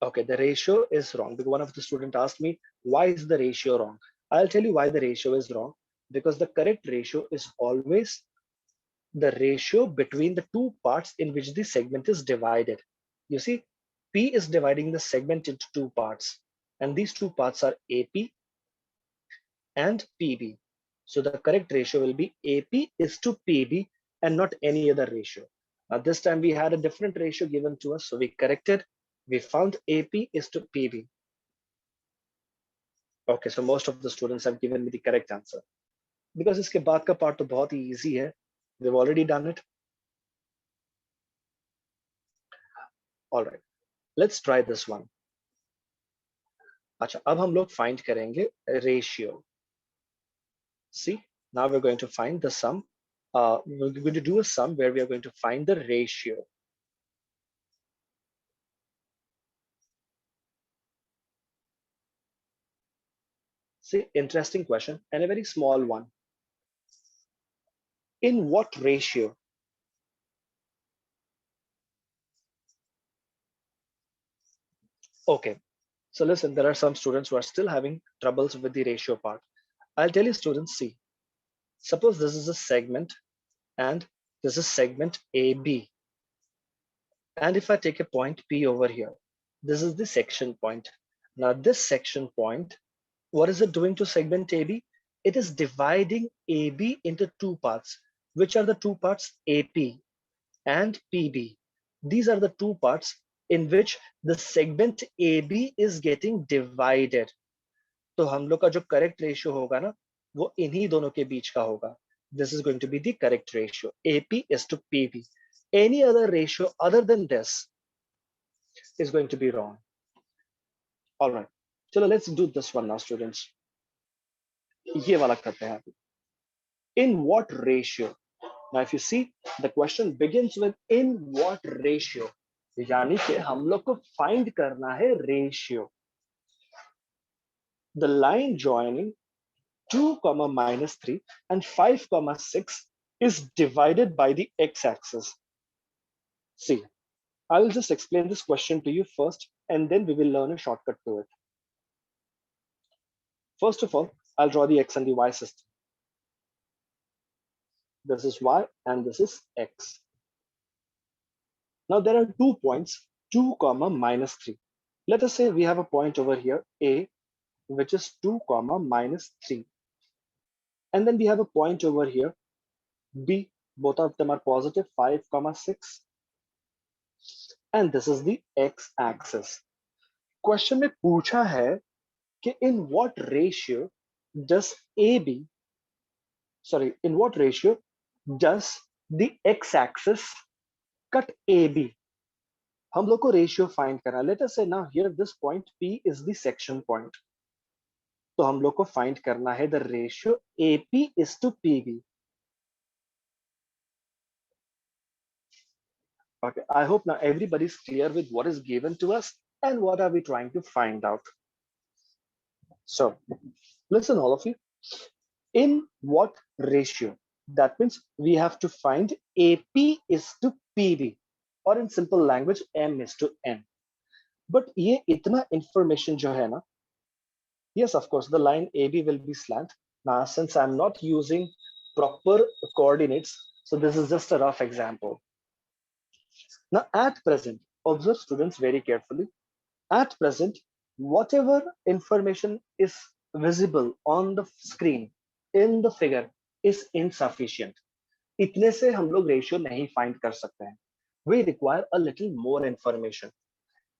Okay, the ratio is wrong because one of the student asked me, why is the ratio wrong? I'll tell you why the ratio is wrong, because the correct ratio is always the ratio between the two parts in which the segment is divided. You see, P is dividing the segment into two parts, and these two parts are AP and PB. So the correct ratio will be AP is to PB and not any other ratio. Now this time we had a different ratio given to us, so we corrected. We found AP is to PB. Okay, so most of the students have given me the correct answer. Because इसके बाद का part तो बहुत ही easy है. We've already done it. All right, let's try this one. अच्छा, अब हम लोग find करेंगे ratio. See, now we're going to find the sum. We're going to do a sum where we are going to find the ratio. See, interesting question and a very small one. In what ratio? Okay, so listen, there are some students who are still having troubles with the ratio part. I'll tell you students, see, suppose this is a segment and this is segment AB. And if I take a point P over here, this is the section point. Now this section point, what is it doing to segment AB? It is dividing AB into two parts. Which are the two parts? AP and PB. These are the two parts in which the segment AB is getting divided. तो हम लोग का जो correct ratio होगा ना, वो इन्हीं दोनों के बीच का होगा. This is going to be the correct ratio. AP is to PV. Any other ratio other than this is going to be wrong. All right. So let's do this one now, students. ये वाला करते हैं. In what ratio? Now, if you see, the question begins with in what ratio. यानी कि हम लोग को find करना है ratio. The line joining 2, -3 and 5, 6 is divided by the x-axis. See, I will just explain this question to you first, and then we will learn a shortcut to it. First of all, I'll draw the x and the y system. This is y and this is x. Now there are 2 points, 2, -3. Let us say we have a point over here, A, which is 2, -3. And then we have a point over here, B, both of them are positive, 5, 6. And this is the x-axis. Question में पूछा है कि in what ratio does AB, sorry, in what ratio does the x-axis cut AB? हम लोग को ratio find करना. Let us say now here this point P is the section point. तो हम लोग को find करना है the ratio AP is to PB. Okay, I hope now everybody is clear with what is given to us and what are we trying to find out. So listen, all of you. In what ratio? That means we have to find AP is to PB, or in simple language, M is to N. But ये इतना information जो है ना, yes, of course, the line AB will be slant. Now, since I'm not using proper coordinates, so this is just a rough example. Now, at present, observe students very carefully. At present, whatever information is visible on the screen in the figure is insufficient. इतने से हम लोग ratio नहीं find कर सकते हैं. We require a little more information.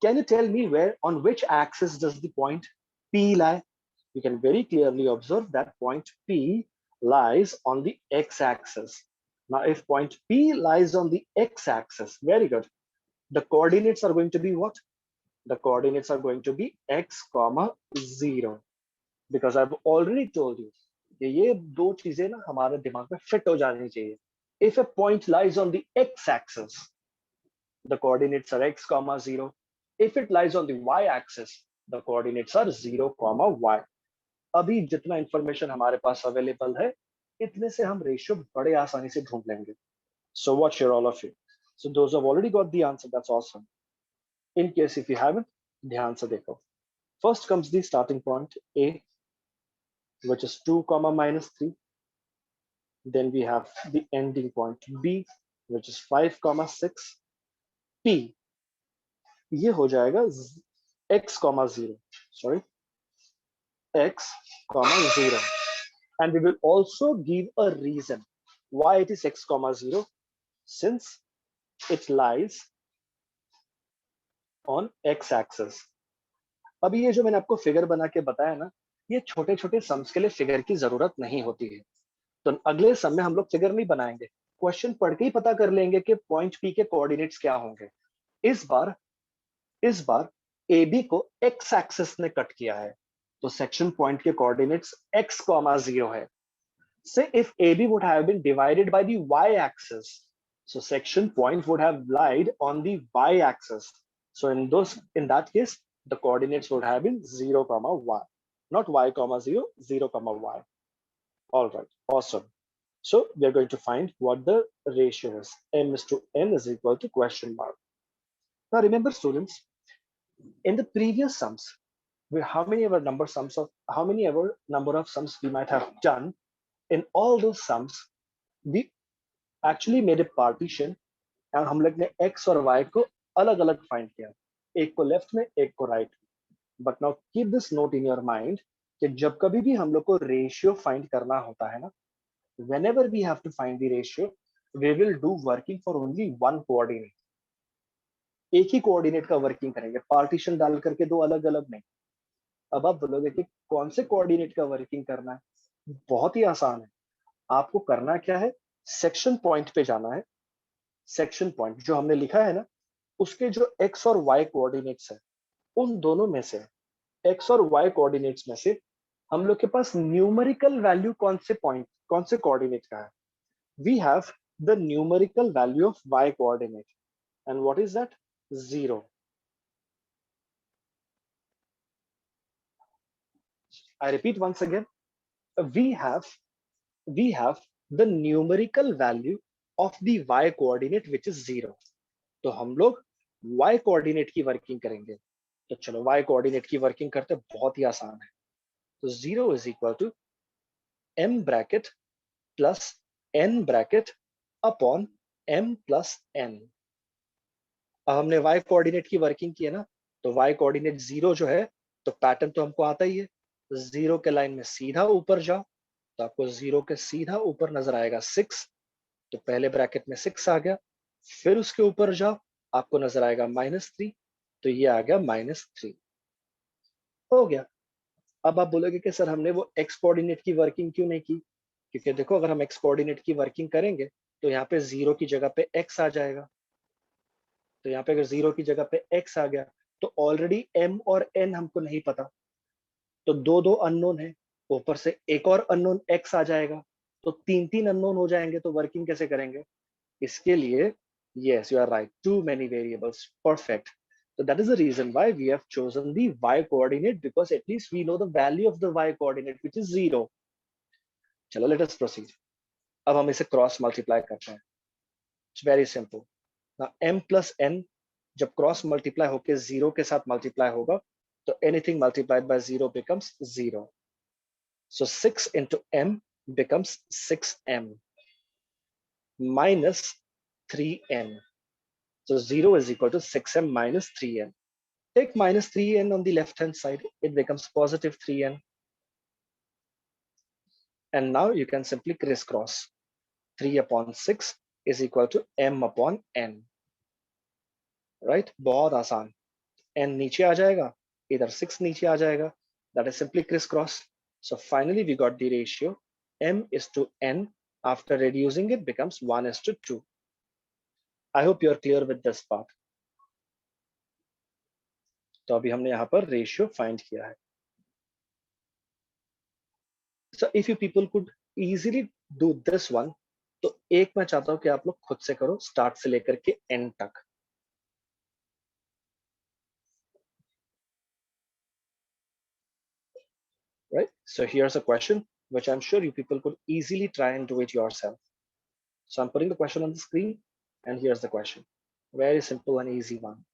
Can you tell me where, on which axis does the point P lie? You can very clearly observe that point P lies on the x-axis. Now, if point P lies on the x-axis, very good. The coordinates are going to be what? The coordinates are going to be x, 0. Because I've already told you, ये दो चीजें ना हमारे दिमाग में fit हो जानी चाहिए. If a point lies on the x-axis, the coordinates are x, 0. If it lies on the y-axis, the coordinates are 0, y. अभी जितना information हमारे पास available है, इतने से हम ratio बड़े आसानी से ढूंढ लेंगे. So watch here, all of you. So those who have already got the answer, that's awesome. In case if you haven't, ध्यान से देखो. First comes the starting point A, which is 2, -3. Then we have the ending point B, which is 5, 6. P, ये हो जाएगा x, 0. Sorry, x, 0. And we will also give a reason why it is x, 0, since it lies on x-axis. अभी ये जो मैंने आपको figure बना के बताया ना, ये छोटे छोटे सम्स के लिए फिगर की जरूरत नहीं होती है. तो अगले सम में हम लोग फिगर नहीं बनाएंगे, क्वेश्चन पढ़ के ही पता कर लेंगे कि पॉइंट पी के कोऑर्डिनेट्स क्या होंगे. इस बार AB को x एक्सिस ने कट किया है, तो सेक्शन पॉइंट के कोऑर्डिनेट्स x, 0 है. Say if AB would have been divided by the y-axis, so section point would have lied on the y-axis. So in that case, the coordinates would have been 0, y, not y, 0, 0, y. All right, awesome. So we are going to find what the ratio is. M is to N is equal to question mark. Now remember, students, in the previous sums, how many ever number of sums we might have done. In all those sums, we actually made a partition and हम लोग ने x और y को अलग अलग find किया, एक को left में, एक को right. But now keep this note in your mind कि जब कभी भी हम लोग को ratio find करना होता है ना, whenever we have to find the ratio, we will do working for only one coordinate. एक ही कोऑर्डिनेट का वर्किंग करेंगे, पार्टीशन डाल करके दो अलग अलग नहीं. अब आप बोलोगे कि कौन से कोऑर्डिनेट का वर्किंग करना है, बहुत ही आसान है. आपको करना क्या है, सेक्शन पॉइंट पे जाना है। सेक्शन पॉइंट जो हमने लिखा है ना, उसके जो एक्स और वाई कोऑर्डिनेट्स है, उन दोनों में से, एक्स और वाई कोऑर्डिनेट्स में से हम लोग के पास न्यूमेरिकल वैल्यू कौन से पॉइंट, कौन से कोऑर्डिनेट का है? We have the numerical value of Y coordinate, and what is that? 0. I repeat once again, we have we have the numerical value of the y coordinate which is 0. तो हम लोग y coordinate की working करेंगे। तो चलो y coordinate की working करते हैं, बहुत ही आसान है। तो 0 is equal to m bracket plus n bracket upon m plus n। अब हमने y कोऑर्डिनेट की वर्किंग की है ना, तो y कोऑर्डिनेट 0 जो है, तो पैटर्न तो हमको आता ही है। 0 के लाइन में सीधा ऊपर जाओ, तो आपको 0 के सीधा ऊपर नजर आएगा 6। तो पहले ब्रैकेट में 6 आ गया, फिर उसके ऊपर जाओ, आपको नजर आएगा -3, तो ये आ गया -3। हो गया। अब आप बोलोगे कि सर हमने वो एक्स कोऑर्डिनेट की वर्किंग क्यों नहीं की? क्योंकि देखो, अगर हम एक्स कोऑर्डिनेट की वर्किंग करेंगे तो यहाँ पे 0 की जगह पे एक्स आ जाएगा। तो यहाँ पे अगर 0 की जगह पे एक्स आ गया, तो ऑलरेडी m और n हमको नहीं पता, तो दो दो अननोन है, ऊपर से एक और अननोन x आ जाएगा, तो तीन तीन अननोन हो जाएंगे, तो वर्किंग कैसे करेंगे? इसके लिए, yes, you are right, too many variables, perfect. So that is the reason why we have chosen the y coordinate, because at least we know the value of the y coordinate which is 0. चलो, let us proceed. अब हम इसे cross multiply करते हैं। It's very simple. Now m plus n जब cross multiply होके 0 के साथ मल्टीप्लाई होगा, तो anything multiplied by 0 becomes 0. So 6 into m becomes 6m minus 3n. So 0 is equal to 6m minus 3n. Take minus 3n on the left hand side, it becomes positive 3n. And now you can simply crisscross. 3 upon 6 is equal to m upon n. Right? बहुत आसान। n नीचे आ जाएगा, इधर 6 नीचे आ जाएगा. That is simply crisscross. So finally we got the ratio m is to n. After reducing it becomes 1 is to 2. I hope you are clear with this part. तो अभी हमने यहाँ पर रेशियो फाइंड किया है. So if you people could easily do this one, तो एक मैं चाहता हूं कि आप लोग खुद से करो, स्टार्ट से लेकर के एंड तक. Right? So here's a question which I'm sure you people could easily try and do it yourself. So I'm putting the question on the screen, and here's the question. Very simple and easy one.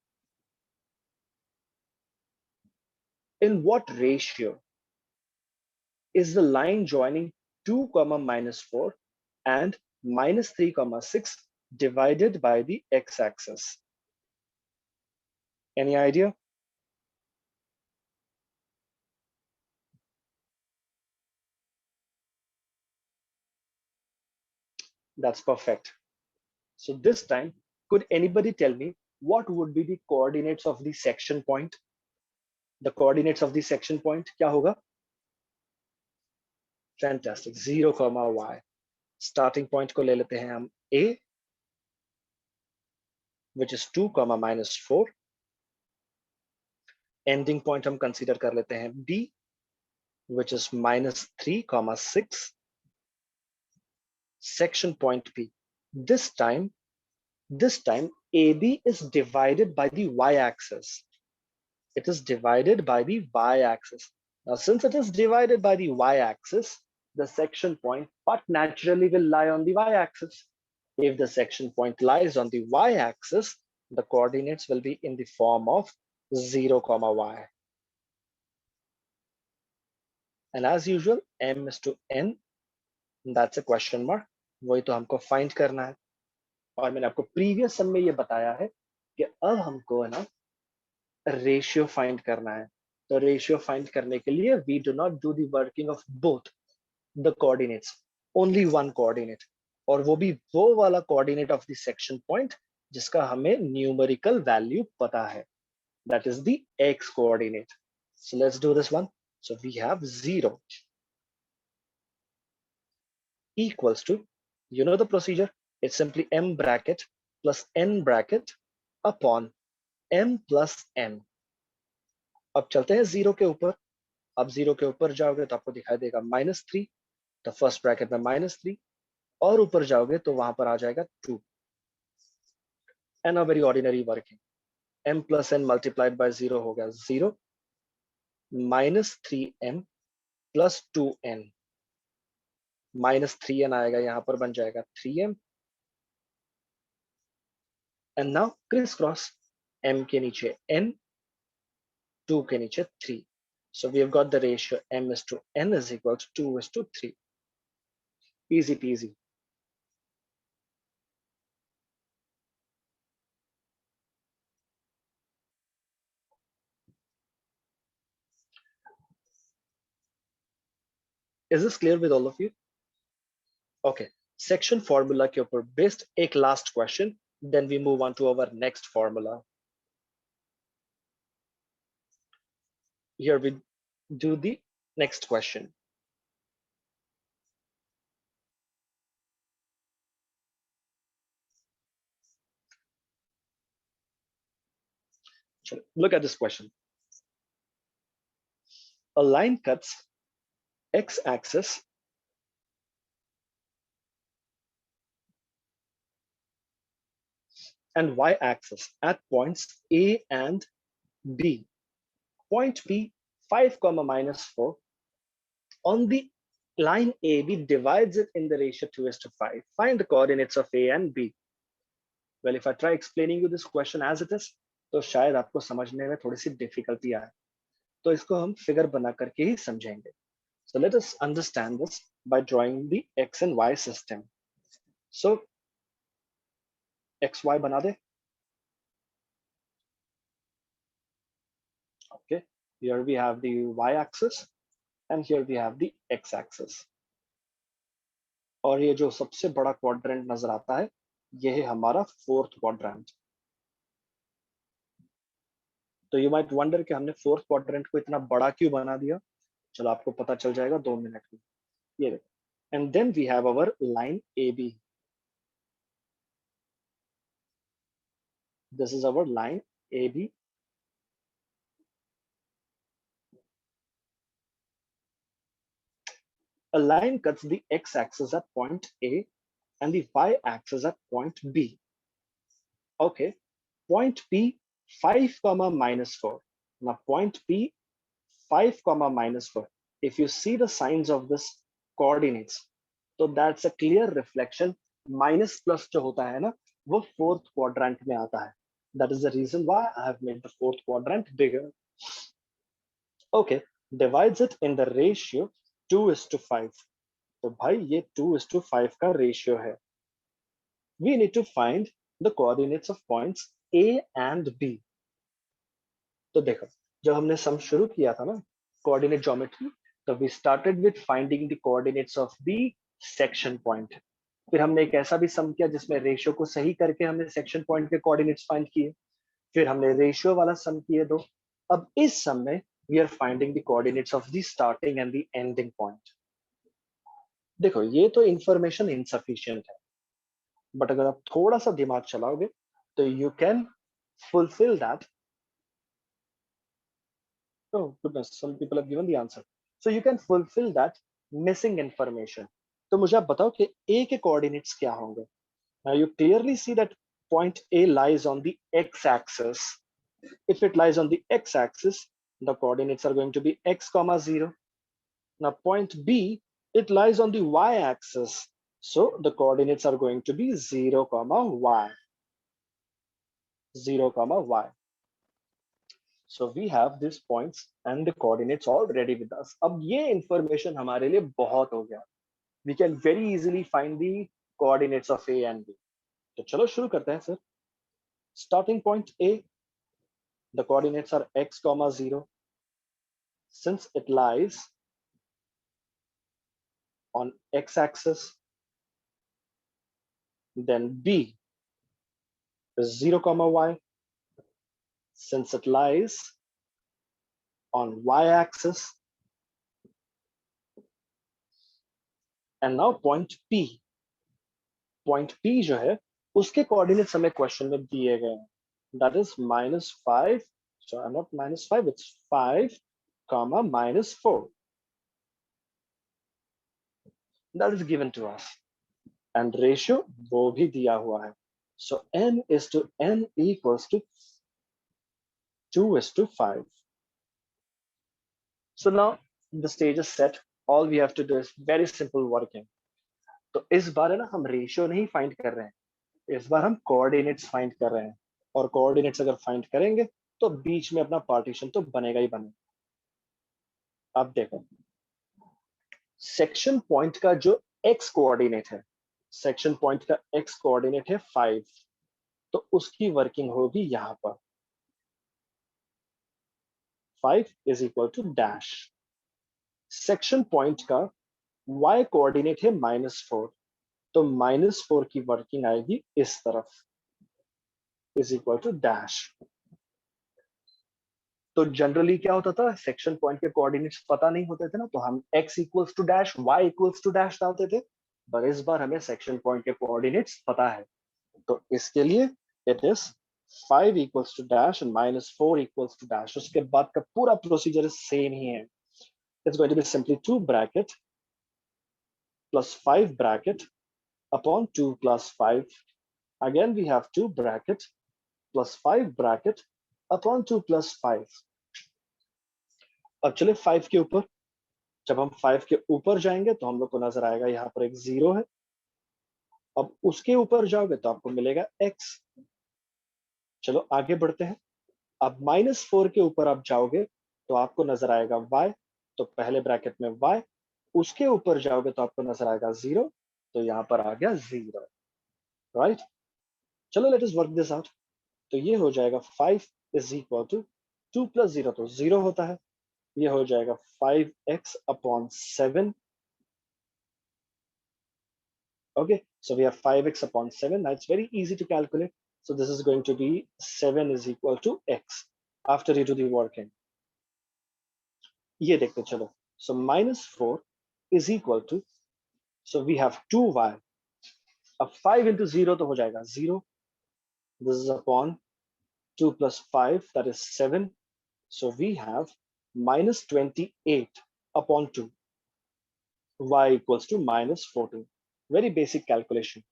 In what ratio is the line joining 2 comma minus 4 and minus 3 comma 6 divided by the x-axis? Any idea? That's perfect. So this time, could anybody tell me what would be the coordinates of the section point? The coordinates of the section point क्या होगा? Fantastic. 0 comma y. Starting point को ले लेते हैं हम a, which is 2 comma minus 4. Ending point हम consider कर लेते हैं b, which is minus 3 comma 6. Section point p. This time AB is divided by the y-axis. It is divided by the y-axis. Now, since it is divided by the y-axis, the section point but naturally will lie on the y-axis. If the section point lies on the y-axis, the coordinates will be in the form of 0 comma y. And as usual, m is to n. That's a question mark. वही तो हमको find करना है. और मैंने आपको previous सम में ये बताया है कि अब हमको है ना रेशियो फाइंड करना है. तो रेशियो फाइंड करने के लिए we do not do the working of both the coordinates, only one coordinate, और वो भी वो वाला coordinate of the section point जिसका हमें न्यूमेरिकल वैल्यू पता है, that is the X coordinate. So let's do this one. So we have 0. equals to, you know the procedure, it's simply m bracket plus n bracket upon m plus n. अब चलते हैं zero के ऊपर. अब zero के ऊपर जाओगे तो आपको दिखाई देगा -3, तो फर्स्ट ब्रैकेट में -3, और ऊपर जाओगे तो वहां पर आ जाएगा 2. And a very ordinary working. m plus n multiplied by 0 हो गया 0, -3m plus 2n, -3n आएगा यहाँ पर, बन जाएगा 3m. And now criss cross, m के नीचे n, 2 के नीचे 3. So we have got the ratio m is to n is equal to 2 is to 3. Easy peasy. Is this clear with all of you? Okay. Section formula के ऊपर based एक last question, then we move on to our next formula. Here we do the next question. Look at this question. A line cuts x-axis and y-axis at points A and B. Point B, 5, -4. On the line AB divides it in the ratio 2:5. Find the coordinates of A and B. Well, if I try explaining you this question as it is, तो शायद आपको समझने में थोड़ी सी difficulty आए. तो इसको हम फिगर बना करके ही समझेंगे. So let us understand this by drawing the x and y system. So xy बना दे. Okay, here we have the y-axis and here we have the x-axis. और ये जो सबसे बड़ा क्वाड्रेंट नजर आता है, ये है हमारा फोर्थ क्वाड्रेंट. तो यू माइट वंडर कि हमने फोर्थ क्वाड्रेंट को इतना बड़ा क्यों बना दिया. चलो आपको पता चल जाएगा 2 मिनट में. ये देखो. And then we have our line A B. This is our line A B. A line cuts the x-axis at point A and the y-axis at point B. Okay, point P 5, -4. Now point P 5, -4. If you see the signs of this coordinates, so that's a clear reflection. Minus plus जो होता है ना, वो fourth quadrant में आता है. That is the reason why I have made the fourth quadrant bigger. Okay, divides it in the ratio 2:5. तो भाई ये 2:5 का रेशियो है. We need to find the coordinates of points A and B. तो देखो, जब हमने सम शुरू किया था ना कोऑर्डिनेट ज्योमेट्री, तो we started with finding the coordinates of the section point. फिर हमने एक ऐसा भी सम किया जिसमें रेशियो को सही करके हमने सेक्शन पॉइंट के कोऑर्डिनेट्स फाइंड किए. फिर हमने रेशियो वाला सम किए 2. अब इस सम में we are finding the coordinates of the starting and the ending point. देखो ये तो इंफॉर्मेशन इनसफिशिएंट है, बट अगर आप थोड़ा सा दिमाग चलाओगे तो you can fulfil that. Oh goodness, some people have given the answer. So you can fulfill that missing information. तो मुझे आप बताओ कि A के coordinates क्या होंगे. Now you clearly see that point A lies on the x-axis. If it lies on the x-axis, the coordinates are going to be x, 0. Now point B, it lies on the y-axis. So the coordinates are going to be 0, y. 0, y. So we have these points and the coordinates already with us. अब ये information हमारे लिए बहुत हो गया. We can very easily find the coordinates of A and B. तो चलो शुरू करते हैं sir. Starting point A, the coordinates are x, 0. Since it lies on x-axis, then B is 0, y. Since it lies on y-axis, and now point P जो है उसके coordinates हमें question में दिए गए हैं, that is -5, so not -5, it's 5, -4, that is given to us, and ratio वो भी दिया हुआ है, so n equals to 2:5. So now the stage is set, all we have to do is very simple working. तो इस बार है ना हम रेशियो नहीं फाइंड कर रहे हैं, इस बार हम कोऑर्डिनेट्स फाइंड कर रहे हैं, और कोऑर्डिनेट्स अगर फाइंड करेंगे तो बीच में अपना पार्टीशन तो बनेगा ही बनेगा। अब देखो सेक्शन पॉइंट का जो एक्स कोऑर्डिनेट है, सेक्शन पॉइंट का एक्स कोऑर्डिनेट है 5, तो उसकी वर्किंग होगी यहां पर 5 is equal to dash. Section point का y कोऑर्डिनेट है -4, तो -4 की वर्किंग आएगी इस तरफ इज इक्वल टू डैश। तो जनरली क्या होता था, सेक्शन पॉइंट के कोऑर्डिनेट्स पता नहीं होते थे ना, तो हम x equals to dash, y equals to dash डालते थे, पर इस बार हमें सेक्शन पॉइंट के कोऑर्डिनेट्स पता है, तो इसके लिए it is 5 equals to dash and -4 equals to dash. उसके बाद का पूरा प्रोसीजर सेम ही है, it's going to be simply 2 bracket plus 5 bracket upon 2 plus 5. Again we have 2 bracket plus 5 bracket upon 2 plus 5. अब चले 5 के ऊपर, जब हम 5 के ऊपर जाएंगे तो हम लोग को नजर आएगा यहाँ पर एक 0 है, अब उसके ऊपर जाओगे तो आपको मिलेगा x। चलो आगे बढ़ते हैं, अब -4 के ऊपर आप जाओगे तो आपको नजर आएगा y, तो पहले ब्रैकेट में y, उसके ऊपर जाओगे तो आपको नजर आएगा 0, तो यहाँ पर आ गया 0, राइट। चलो let us work this out, तो ये हो जाएगा 5 इज इक्वल टू 2 प्लस 0 तो 0 होता है, ये हो जाएगा 5x upon 7, okay, so we have 5x upon 7. Now it's very easy to calculate, so this is going to be 7 is equal to x after you do the working. ये देखते चलो, so -4 is equal to, so we have 2y, अब 5 into 0 तो हो जाएगा 0, this is upon 2 plus 5, that is 7, so we have -28 upon 2, y equals to -14. Very basic calculation.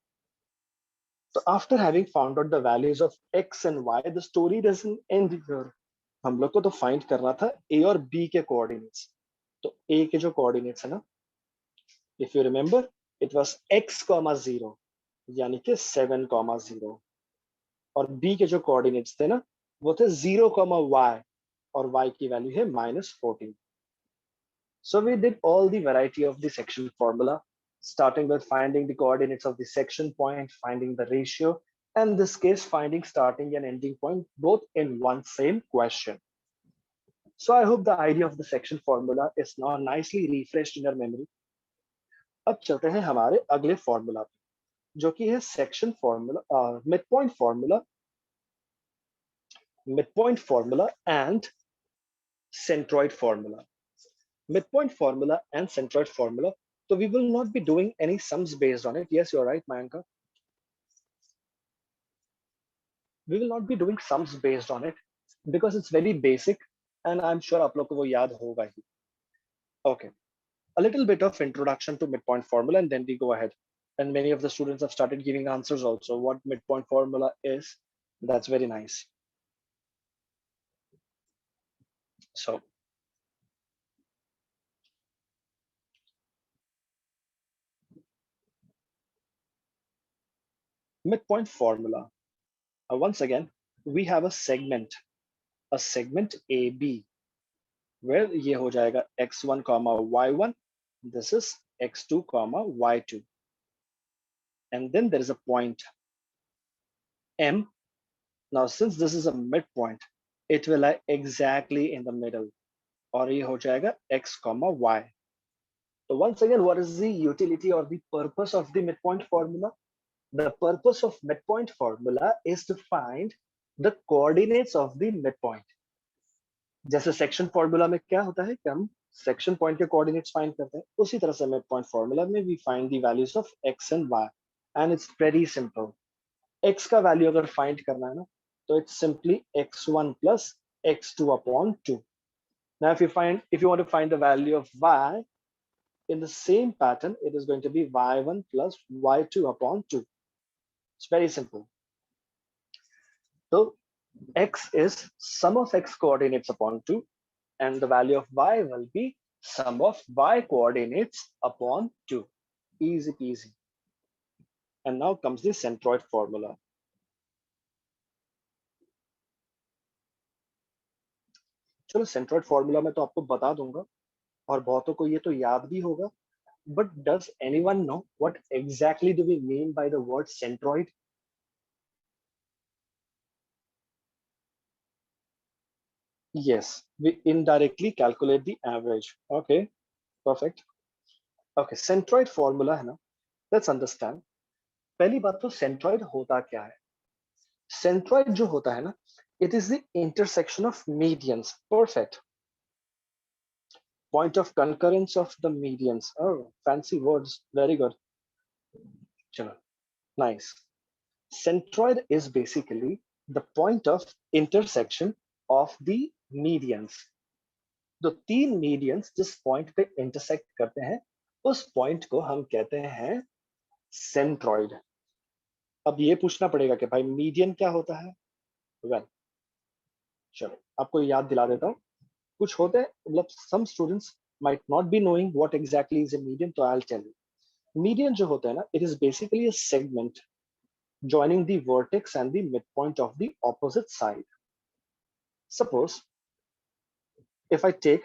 So after having found out the values of x and y, the story doesn't end here. हम लोग को तो find करना था a और b के coordinates, तो a के जो कोऑर्डिनेट्स है ना, if you remember it was x, 0 यानी कि 7, 0, और b के जो कोऑर्डिनेट्स थे ना वो थे 0, y, और y की वैल्यू है -14. So we did all the variety of the section formula, starting with finding the coordinates of the section point, finding the ratio, and in this case, finding starting and ending point, both in one same question. So I hope the idea of the section formula is now nicely refreshed in your memory. अब चलते हैं हमारे अगले formula पे, जो कि है section formula, midpoint formula and centroid formula. Midpoint formula and centroid formula. So we will not be doing any sums based on it. Yes, you're right, Mayanka. We will not be doing sums based on it because it's very basic, and I'm sure आप लोग को वो याद होगा ही. Okay, a little bit of introduction to midpoint formula, and then we go ahead. And many of the students have started giving answers also. What midpoint formula is, that's very nice. So midpoint formula. Once again, we have a segment AB, where ये हो जाएगा x1, y1. This is x2, y2. And then there is a point M. Now, since this is a midpoint, it will lie exactly in the middle. और ये हो जाएगा x, y. So once again, what is the utility or the purpose of the midpoint formula? The purpose of midpoint formula is to find the coordinates of the midpoint. जैसे section formula में क्या होता है कि हम section point के coordinates find करते हैं, उसी तरह से मिड पॉइंट फॉर्मूला में we find the values of x and y, and it's very simple. x का वैल्यू अगर फाइंड करना है ना, तो it's simply x1 plus x2 upon 2. Now if you want to find the value of y in the same pattern, it is going to be y1 plus y2 upon 2. It's very simple. So x is sum of x coordinates upon 2, and the value of y will be sum of y coordinates upon 2. Easy peasy. And now comes the centroid formula. चलो centroid formula में तो आपको बता दूंगा, और बहुतों को ये तो याद भी होगा, but does anyone know what exactly do we mean by the word centroid? Yes, we indirectly calculate the average. Okay, perfect. Okay, centroid formula है ना, let's understand. पहली बात तो सेंट्रॉइड होता क्या है? सेंट्रॉइड जो होता है ना, it is the intersection of medians. Perfect. Point of concurrence of the medians. Oh, fancy words. Very good. Chalo. Nice. Centroid is basically the point of intersection of the medians. तो तीन medians जिस point पे intersect करते हैं, उस point को हम कहते हैं centroid. अब ये पूछना पड़ेगा कि भाई median क्या होता है? Well, चलो आपको याद दिला देता हूँ. कुछ होते हैं, मतलब some students might not be knowing what exactly is a median, तो I'll tell you. Median जो होता है ना, it is basically a segment joining the vertex and the midpoint of the opposite side. Suppose if I take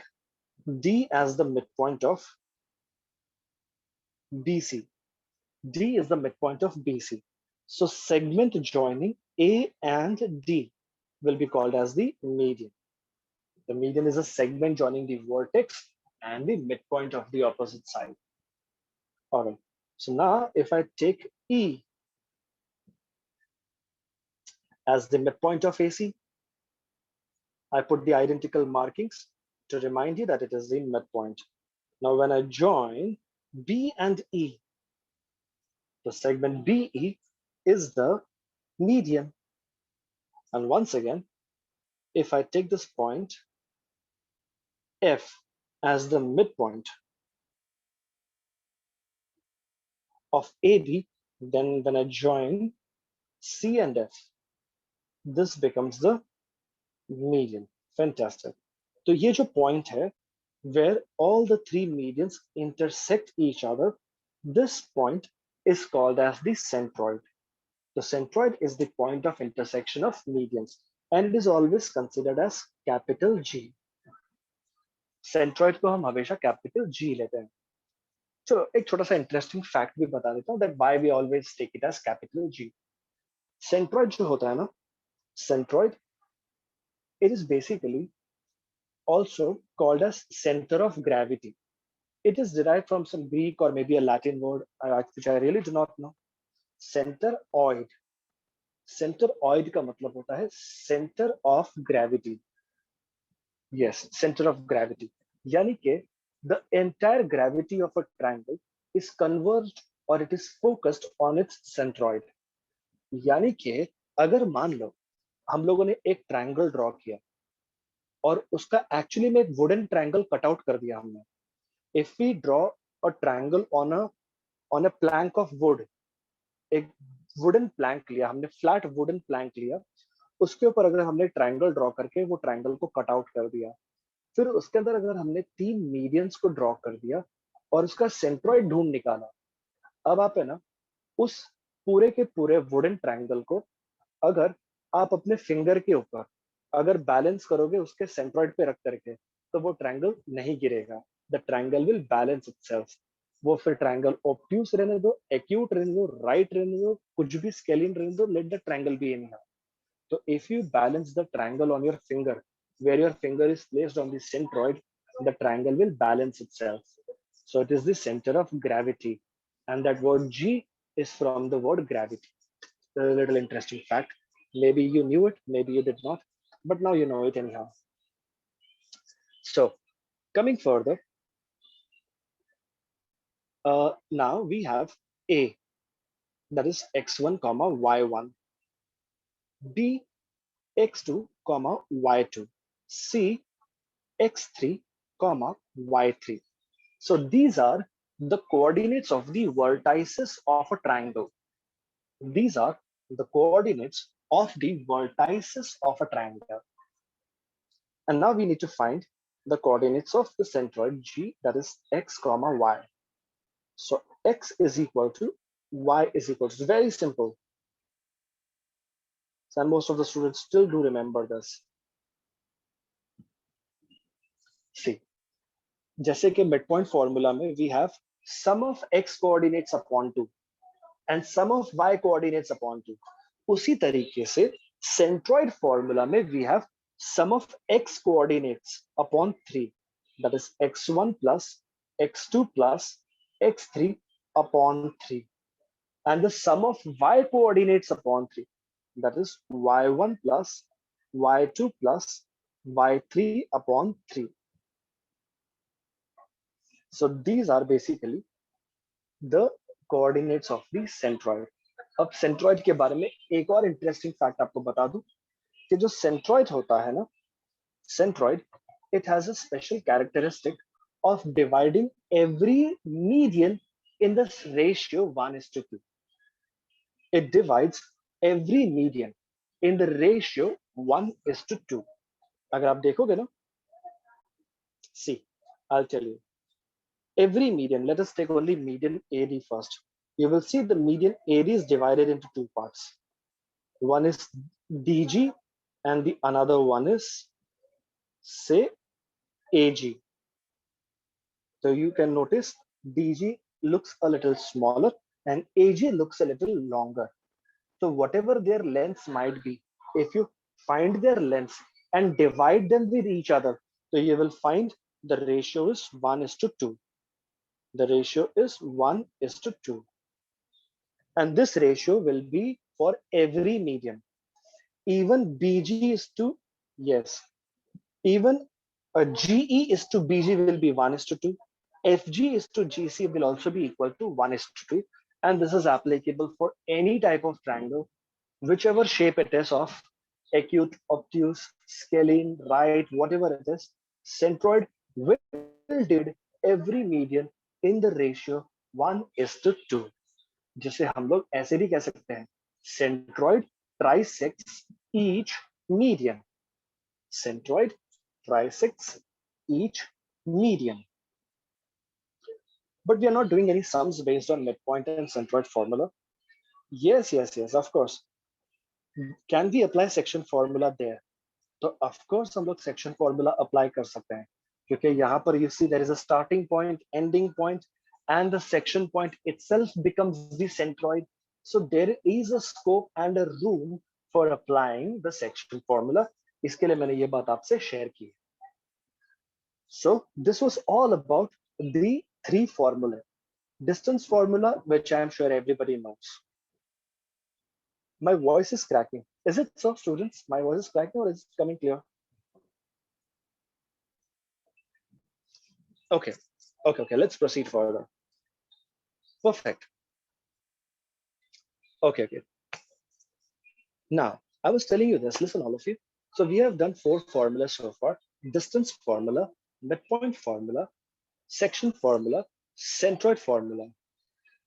D as the midpoint of BC, D is the midpoint of BC. So segment joining A and D will be called as the median. The median is a segment joining the vertex and the midpoint of the opposite side. All right. So now if I take E as the midpoint of AC, I put the identical markings to remind you that it is the midpoint. Now when I join B and E, the segment BE is the median. And once again, if I take this point F as the midpoint of AB, then when I join C and F, this becomes the median. Fantastic. So ये जो point है, where all the three medians intersect each other, this point is called as the centroid. The centroid is the point of intersection of medians, and it is always considered as capital G. Centroid को हम हमेशा capital G लेते हैं. चलो एक छोटा सा interesting fact भी बता देता हूँ that why we always take it as capital G. Centroid जो होता है ना, centroid, it is basically also called as center of gravity. It is derived from some Greek or maybe a Latin word, which I really do not know. Centroid. Centroid का मतलब होता है center of gravity. Yes, center of gravity. यानी कि the entire gravity of a triangle is converged or it is focused on its centroid. यानी कि अगर मान लो हम लोगों ने एक ट्रायंगल ड्रॉ किया और उसका एक्चुअली में एक वुडन ट्रायंगल कट आउट कर दिया हमने. If we draw a triangle on a plank of wood, एक वुडन प्लैंक लिया हमने, फ्लैट वुडन प्लैंक लिया, उसके ऊपर अगर हमने ट्रायंगल ड्रॉ करके वो ट्रायंगल को कट आउट कर दिया, फिर उसके अंदर अगर हमने तीन मीडियंस को ड्रॉ कर दिया और उसका सेंट्रॉइड ढूंढ निकाला, अब आप है ना उस पूरे के पूरे वुडन ट्रायंगल को अगर आप अपने फिंगर के ऊपर अगर बैलेंस करोगे उसके सेंट्रॉइड पे रख करके, तो वो ट्रायंगल नहीं गिरेगा. The triangle will balance itself. वो फिर ट्रायंगल ऑब्ट्यूस रहने दो, एक्यूट रहने दो, राइट रहने दो, कुछ भी स्केलिन रहने दो, let the triangle be in. So if you balance the triangle on your finger, where your finger is placed on the centroid, the triangle will balance itself. So it is the center of gravity. And that word G is from the word gravity. A little interesting fact. Maybe you knew it, maybe you did not, but now you know it anyhow. So coming further, Now we have A, that is x1 comma y1, B, x2 comma y2, C, x3 comma y3. So these are the coordinates of the vertices of a triangle. These are the coordinates of the vertices of a triangle. And now we need to find the coordinates of the centroid G, that is x comma y. So x is equal to y is equal to, very simple. And most of the students still do remember this. See, जैसे कि midpoint formula में we have sum of x coordinates upon 2 and sum of y coordinates upon 2. उसी तरीके से centroid formula में we have sum of x coordinates upon 3, that is x1 plus x2 plus x3 upon 3, and the sum of y coordinates upon 3, that is y1 plus y2 plus y3 upon 3. So these are basically the coordinates of the centroid. अब centroid के बारे में एक और interesting fact आपको बता दूं कि जो centroid होता है ना, centroid, it has a special characteristic of dividing every median in the ratio 1:2. It divides every median in the ratio 1:2. अगर आप देखोगे ना, see, I'll tell you. Every median, let us take only median AD first. You will see the median AD is divided into two parts. One is DG and the another one is, say, AG. So you can notice DG looks a little smaller and AG looks a little longer. So whatever their lengths might be, if you find their lengths and divide them with each other, so you will find the ratio is 1:2. The ratio is 1:2. And this ratio will be for every median. Even BG is to, yes, even a GE is to BG will be 1:2. FG is to GC will also be equal to 1:2. And this is applicable for any type of triangle, whichever shape it is of acute, obtuse, scalene, right, whatever it is, centroid will did every median in the ratio 1:2. जिसे हम लोग ऐसे भी कह सकते हैं, centroid trisects each median. Centroid trisects each median. But we are not doing any sums based on midpoint and centroid formula. Yes, of course. Can we apply section formula there? तो of course हम लोग section formula apply कर सकते हैं, क्योंकि यहाँ पर you see there is a starting point, ending point, and the section point itself becomes the centroid. So there is a scope and a room for applying the section formula. इसके लिए मैंने ये बात आपसे share की. So this was all about the three formula. Distance formula, which I am sure everybody knows. My voice is cracking. Is it so, students? My voice is cracking or is it coming clear? Okay, let's proceed further. Perfect. Okay. Now, I was telling you this, listen, all of you. So we have done 4 formulas so far: distance formula, midpoint formula, section formula, centroid formula.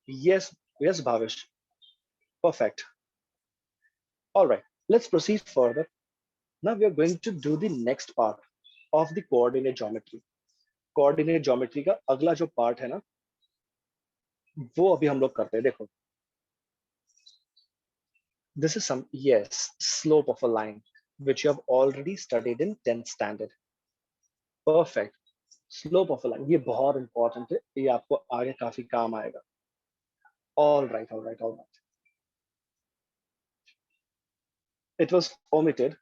Yes, Bhavish. Perfect. All right, let's proceed further. Now we are going to do the next part of the coordinate geometry. Coordinate geometry का अगला जो part है ना, वो अभी हम लोग करते हैं. देखो, this is some, yes, slope of a line, which you have already studied in 10th standard. Perfect. Slope of a line, ये बहुत important है, ये आपको आगे काफी काम आएगा. All right. It was omitted.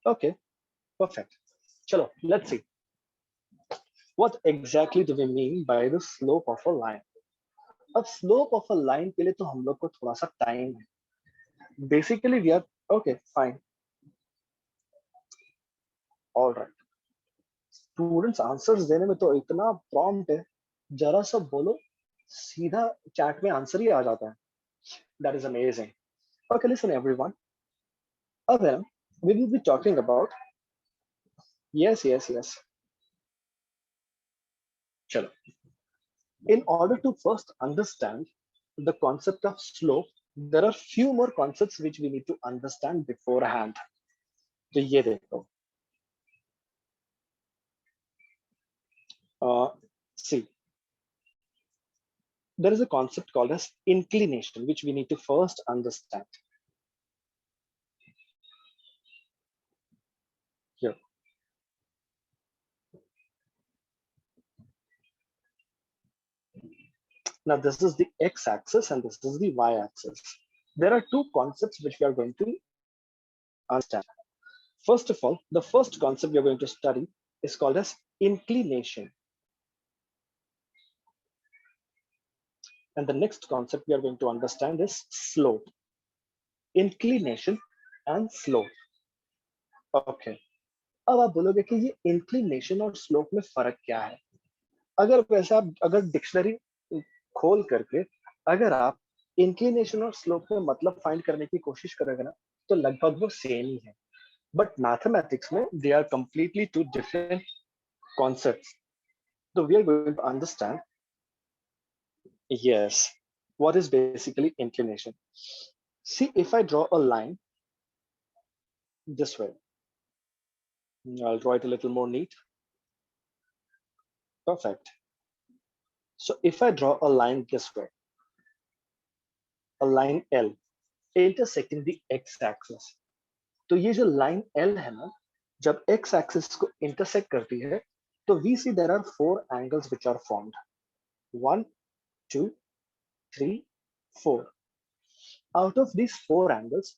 Okay, perfect. Chalo, let's see. What exactly do we mean by the slope of a line? अब slope of a line के लिए तो हम लोग को थोड़ा सा time है. Basically we are okay, fine. All right. Students answers देने में तो इतना prompt है. जरा सा बोलो, सीधा चैट में आंसर ही आ जाता है. That is amazing. Okay, listen everyone. Abhi, we will be talking about, yes. Chalo. In order to first understand the concept of slope, there are few more concepts which we need to understand beforehand. तो ये देखो. See, there is a concept called as inclination, which we need to first understand. Here. Now, this is the x-axis and this is the y-axis. There are two concepts which we are going to understand. First of all, the first concept we are going to study is called as inclination. And the next concept we are going to understand is slope. Inclination and slope. Okay. अब आप बोलोगे कि ये inclination और slope में फर्क क्या है. अगर वैसे आप अगर डिक्शनरी खोल करके अगर आप इंक्लिनेशन और स्लोप में मतलब फाइंड करने की कोशिश करोगे ना, तो लगभग वो सेम ही है. बट मैथमेटिक्स में they are completely two different concepts. So we are going to understand, yes, what is basically inclination. See, if I draw a line this way, I'll draw it a little more neat. Perfect. So if I draw a line this way, a line L intersecting the x-axis, तो ये जो line L है ना, जब x-axis को intersect करती है, तो we see there are four angles which are formed. 1, 2, 3, 4. Out of these four angles,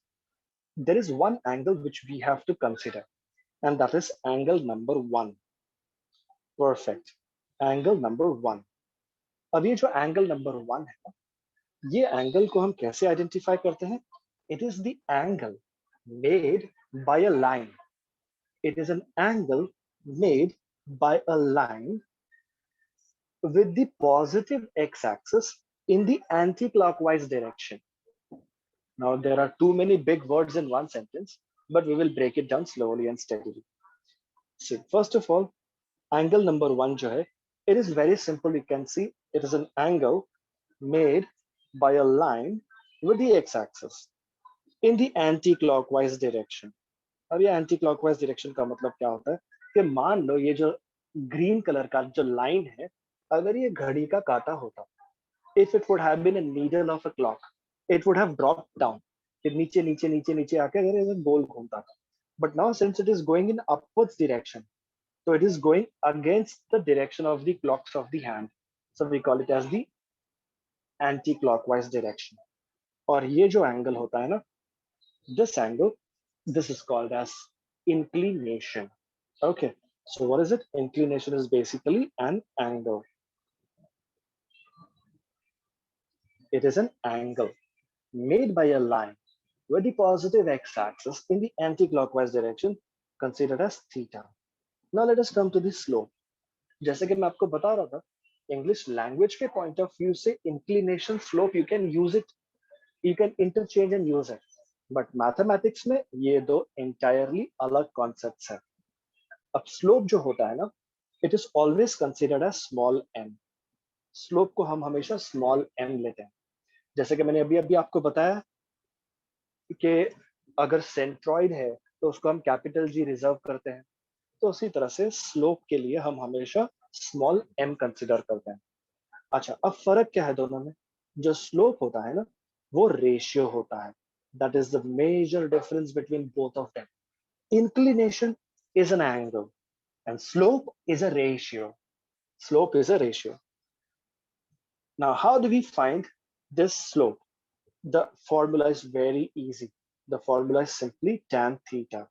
there is one angle which we have to consider, and that is angle number 1. Perfect. Angle number 1. अब ये जो angle number 1 है, ये angle को हम कैसे identify करते हैं? It is the angle made by a line. It is an angle made by a line with the positive x-axis in the anti-clockwise direction. Now, there are too many big words in one sentence, but we will break it down slowly and steadily. So, first of all, angle number 1 जो है, it is very simple. You can see it is an angle made by a line with the x-axis in the anti-clockwise direction. अब ये anti-clockwise direction का मतलब क्या होता है कि मान लो ये जो green color का जो line है, अगर ये घड़ी का काटा होता, if it would have been a needle of a clock, it would have dropped down. फिर नीचे नीचे नीचे नीचे आके अगर ये गोल घूमता था. But now since it is going in upwards direction, so it is going against the direction of the clocks of the hand. So we call it as the anti-clockwise direction. और ये जो angle होता है ना, this angle, this is called as inclination. Okay, so what is it? Inclination is basically an angle. It is an angle made by a line with the positive x-axis in the anti-clockwise direction, considered as theta. Now let us come to the slope. जैसे कि मैं आपको बता रहा था, English language के point of view से inclination slope you can use it, you can interchange and use it. But mathematics में ये दो entirely अलग concepts हैं. अब slope जो होता है ना, it is always considered as small m. Slope को हम हमेशा small m लेते हैं. जैसे कि मैंने अभी आपको बताया कि अगर सेंट्रॉइड है तो उसको हम कैपिटल G रिजर्व करते हैं, तो उसी तरह से स्लोप के लिए हम हमेशा स्मॉल m कंसिडर करते हैं. अच्छा, अब फर्क क्या है दोनों में? जो स्लोप होता है ना, वो रेशियो होता है. That is the major difference between both of them. Inclination is an angle and slope is a ratio. Slope is a ratio. Now, how do we find this slope? The formula is very easy. The formula is simply tan theta.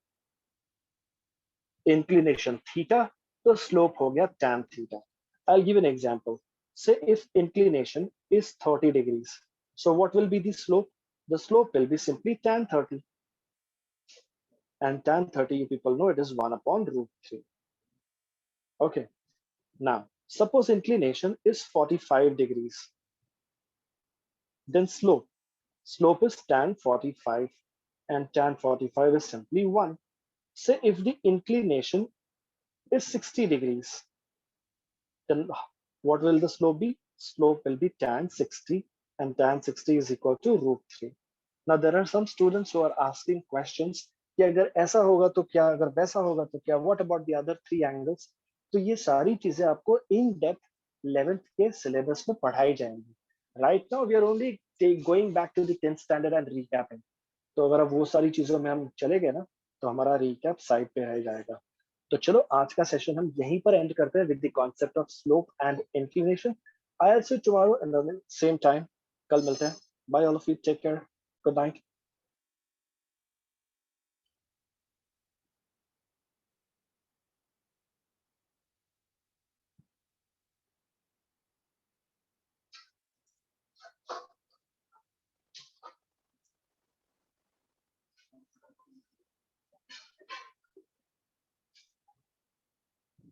Inclination theta, so slope ho gaya tan theta. I'll give an example. Say if inclination is 30 degrees. So what will be the slope? The slope will be simply tan 30. And tan 30, you people know it is 1 upon root 3. Okay. Now, Suppose inclination is 45 degrees, then slope. Slope is tan 45, and tan 45 is simply 1. Say if the inclination is 60 degrees, then what will the slope be? Slope will be tan 60, and tan 60 is equal to root 3. Now there are some students who are asking questions कि अगर ऐसा होगा तो क्या, अगर वैसा होगा तो क्या, what about the other three angles? तो ये सारी चीजें आपको in depth 11th के syllabus में पढ़ाई जाएंगी. Right now we are only going back to the 10th standard and recapping. तो अगर अब वो सारी चीजों में हम चले गए ना, तो हमारा recap साइड पे रह जाएगा. तो चलो आज का सेशन हम यहीं पर एंड करते हैं with the concept of slope and inclination. I will see you tomorrow at the same time. कल मिलते हैं. Bye all of you. Take care. Good night.